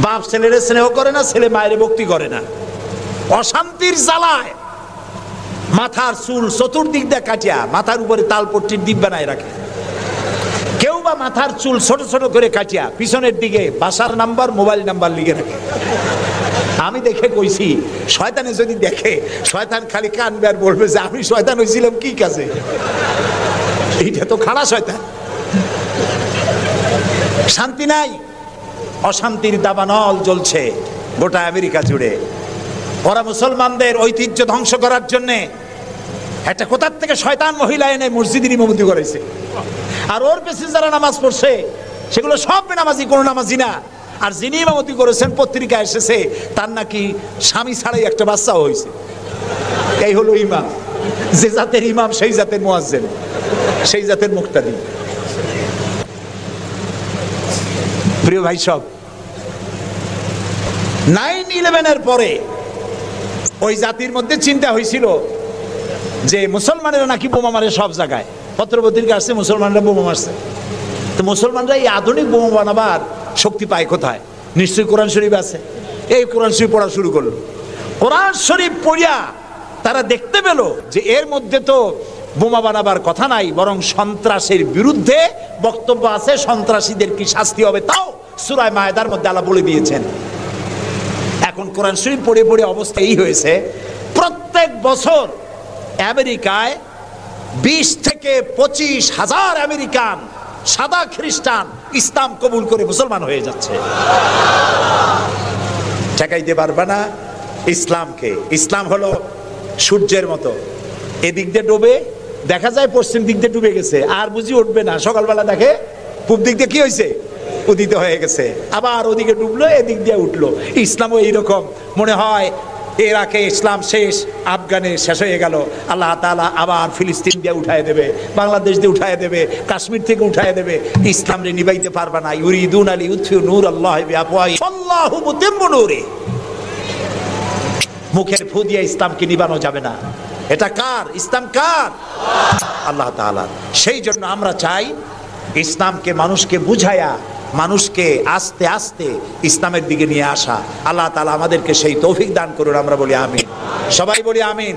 বাপ ছেলেরে স্নেহ করে না, ছেলে মায়ের ভক্তি করে না। অশান্তির জ্বালায় মাথার চুল চতুর্দিক দিয়ে কাটিয়া মাথার উপরে তালপট্টির দ্বীপ বানায় রাখে। কেউ বা মাথার চুল ছোট ছোট করে কাটিয়া পিছনের দিকে বাসার নাম্বার, মোবাইল নাম্বার লিখে রাখে। আমি দেখে কইছি, শয়তানে যদি দেখে, শয়তান খালি কানবে আর বলবে যে আমি শয়তান হয়েছিলাম কি কাজে? এইটা তো খারাপ শয়তান। শান্তি নাই, অশান্তির দাবানল জ্বলছে গোটা আমেরিকা জুড়ে। ওরা মুসলমানদের ঐতিহ্য ধ্বংস করার জন্যে একটা কোথার থেকে শয়তান মহিলা এনে মসজিদের ইমামতি করেছে। আর ওর পেছনে যারা নামাজ পড়ছে সেগুলো সব বেনামাজি, কোনো নামাজি না। আর যিনি ইমামতি করেছেন পত্রিকা এসেছে তার নাকি স্বামী ছাড়াই একটা বাচ্চাও হয়েছে। এই হলো ইমাম। যে জাতের ইমাম সেই জাতের মুয়াজ্জিন, সেই জাতের মুক্তাদি। প্রিয় ভাই সব, 9/11-এর পরে ওই জাতির মধ্যে চিন্তা হয়েছিল যে মুসলমানেরা নাকি বোমা মারে সব জায়গায়। পত্রপত্রিকা আসছে মুসলমানরা বোমা মারছে। তো মুসলমানরা এই আধুনিক বোমা বানাবার শক্তি পায় কোথায়? নিশ্চয়ই কোরআন শরীফ আছে। এই কোরআন শরীফ পড়া শুরু করলো। কোরআন শরীফ পড়িয়া তারা দেখতে পেল যে এর মধ্যে তো বোমা বানাবার কথা নাই, বরং সন্ত্রাসের বিরুদ্ধে বক্তব্য আছে। সন্ত্রাসীদের কি শাস্তি হবে তাও সূরা মায়েদার মধ্যে আল্লাহ বলে দিয়েছেন। এখন কোরআন শরীফ পড়ে পড়ে অবস্থা এই হয়েছে, প্রত্যেক বছর আমেরিকায় 20 থেকে 25 হাজার আমেরিকান সাদা খ্রিস্টান ইসলাম কবুল করে মুসলমান হয়ে যাচ্ছে। ঠেকাইতে পারবে না ইসলামকে। ইসলাম হলো সূর্যের মতো, এদিক দিয়ে ডুবে, দেখা যায় পশ্চিম দিক দিয়ে ডুবে গেছে, আর বুঝি উঠবে না। সকালবেলা দেখে পূব দিক দিয়ে কি হয়েছে? উদিত হয়ে গেছে। আবার ওদিকে ডুবলো, এদিক দিয়ে উঠলো। ইসলামও এইরকম। মনে হয় ইরাকে ইসলাম শেষ, আফগানে শেষ হয়ে গেল, আল্লাহ তাআলা আবার ফিলিস্তিন দিয়ে উঠায় দেবে, বাংলাদেশ দিয়ে উঠায় দেবে, কাশ্মীর থেকে উঠায় দেবে। ইসলাম রে নিবাইতে পারবে না। ইউরিদুনা লিইউতফিউ নূরাল্লাহি বিআফওয়াহিহিম আল্লাহু মুতিম্মু নূরিহি। মুখের ফু দিয়ে ইসলামকে নিবানো যাবে না। এটা কার? ইসলাম কার? আল্লাহ তাআলা। সেই জন্য আমরা চাই ইসলামকে মানুষকে বুঝায়া, মানুষকে আস্তে আস্তে ইসলামের দিকে নিয়ে আসা। আল্লাহ তাআলা আমাদেরকে সেই তৌফিক দান করুন। আমরা বলি আমিন। সবাই বলি আমিন।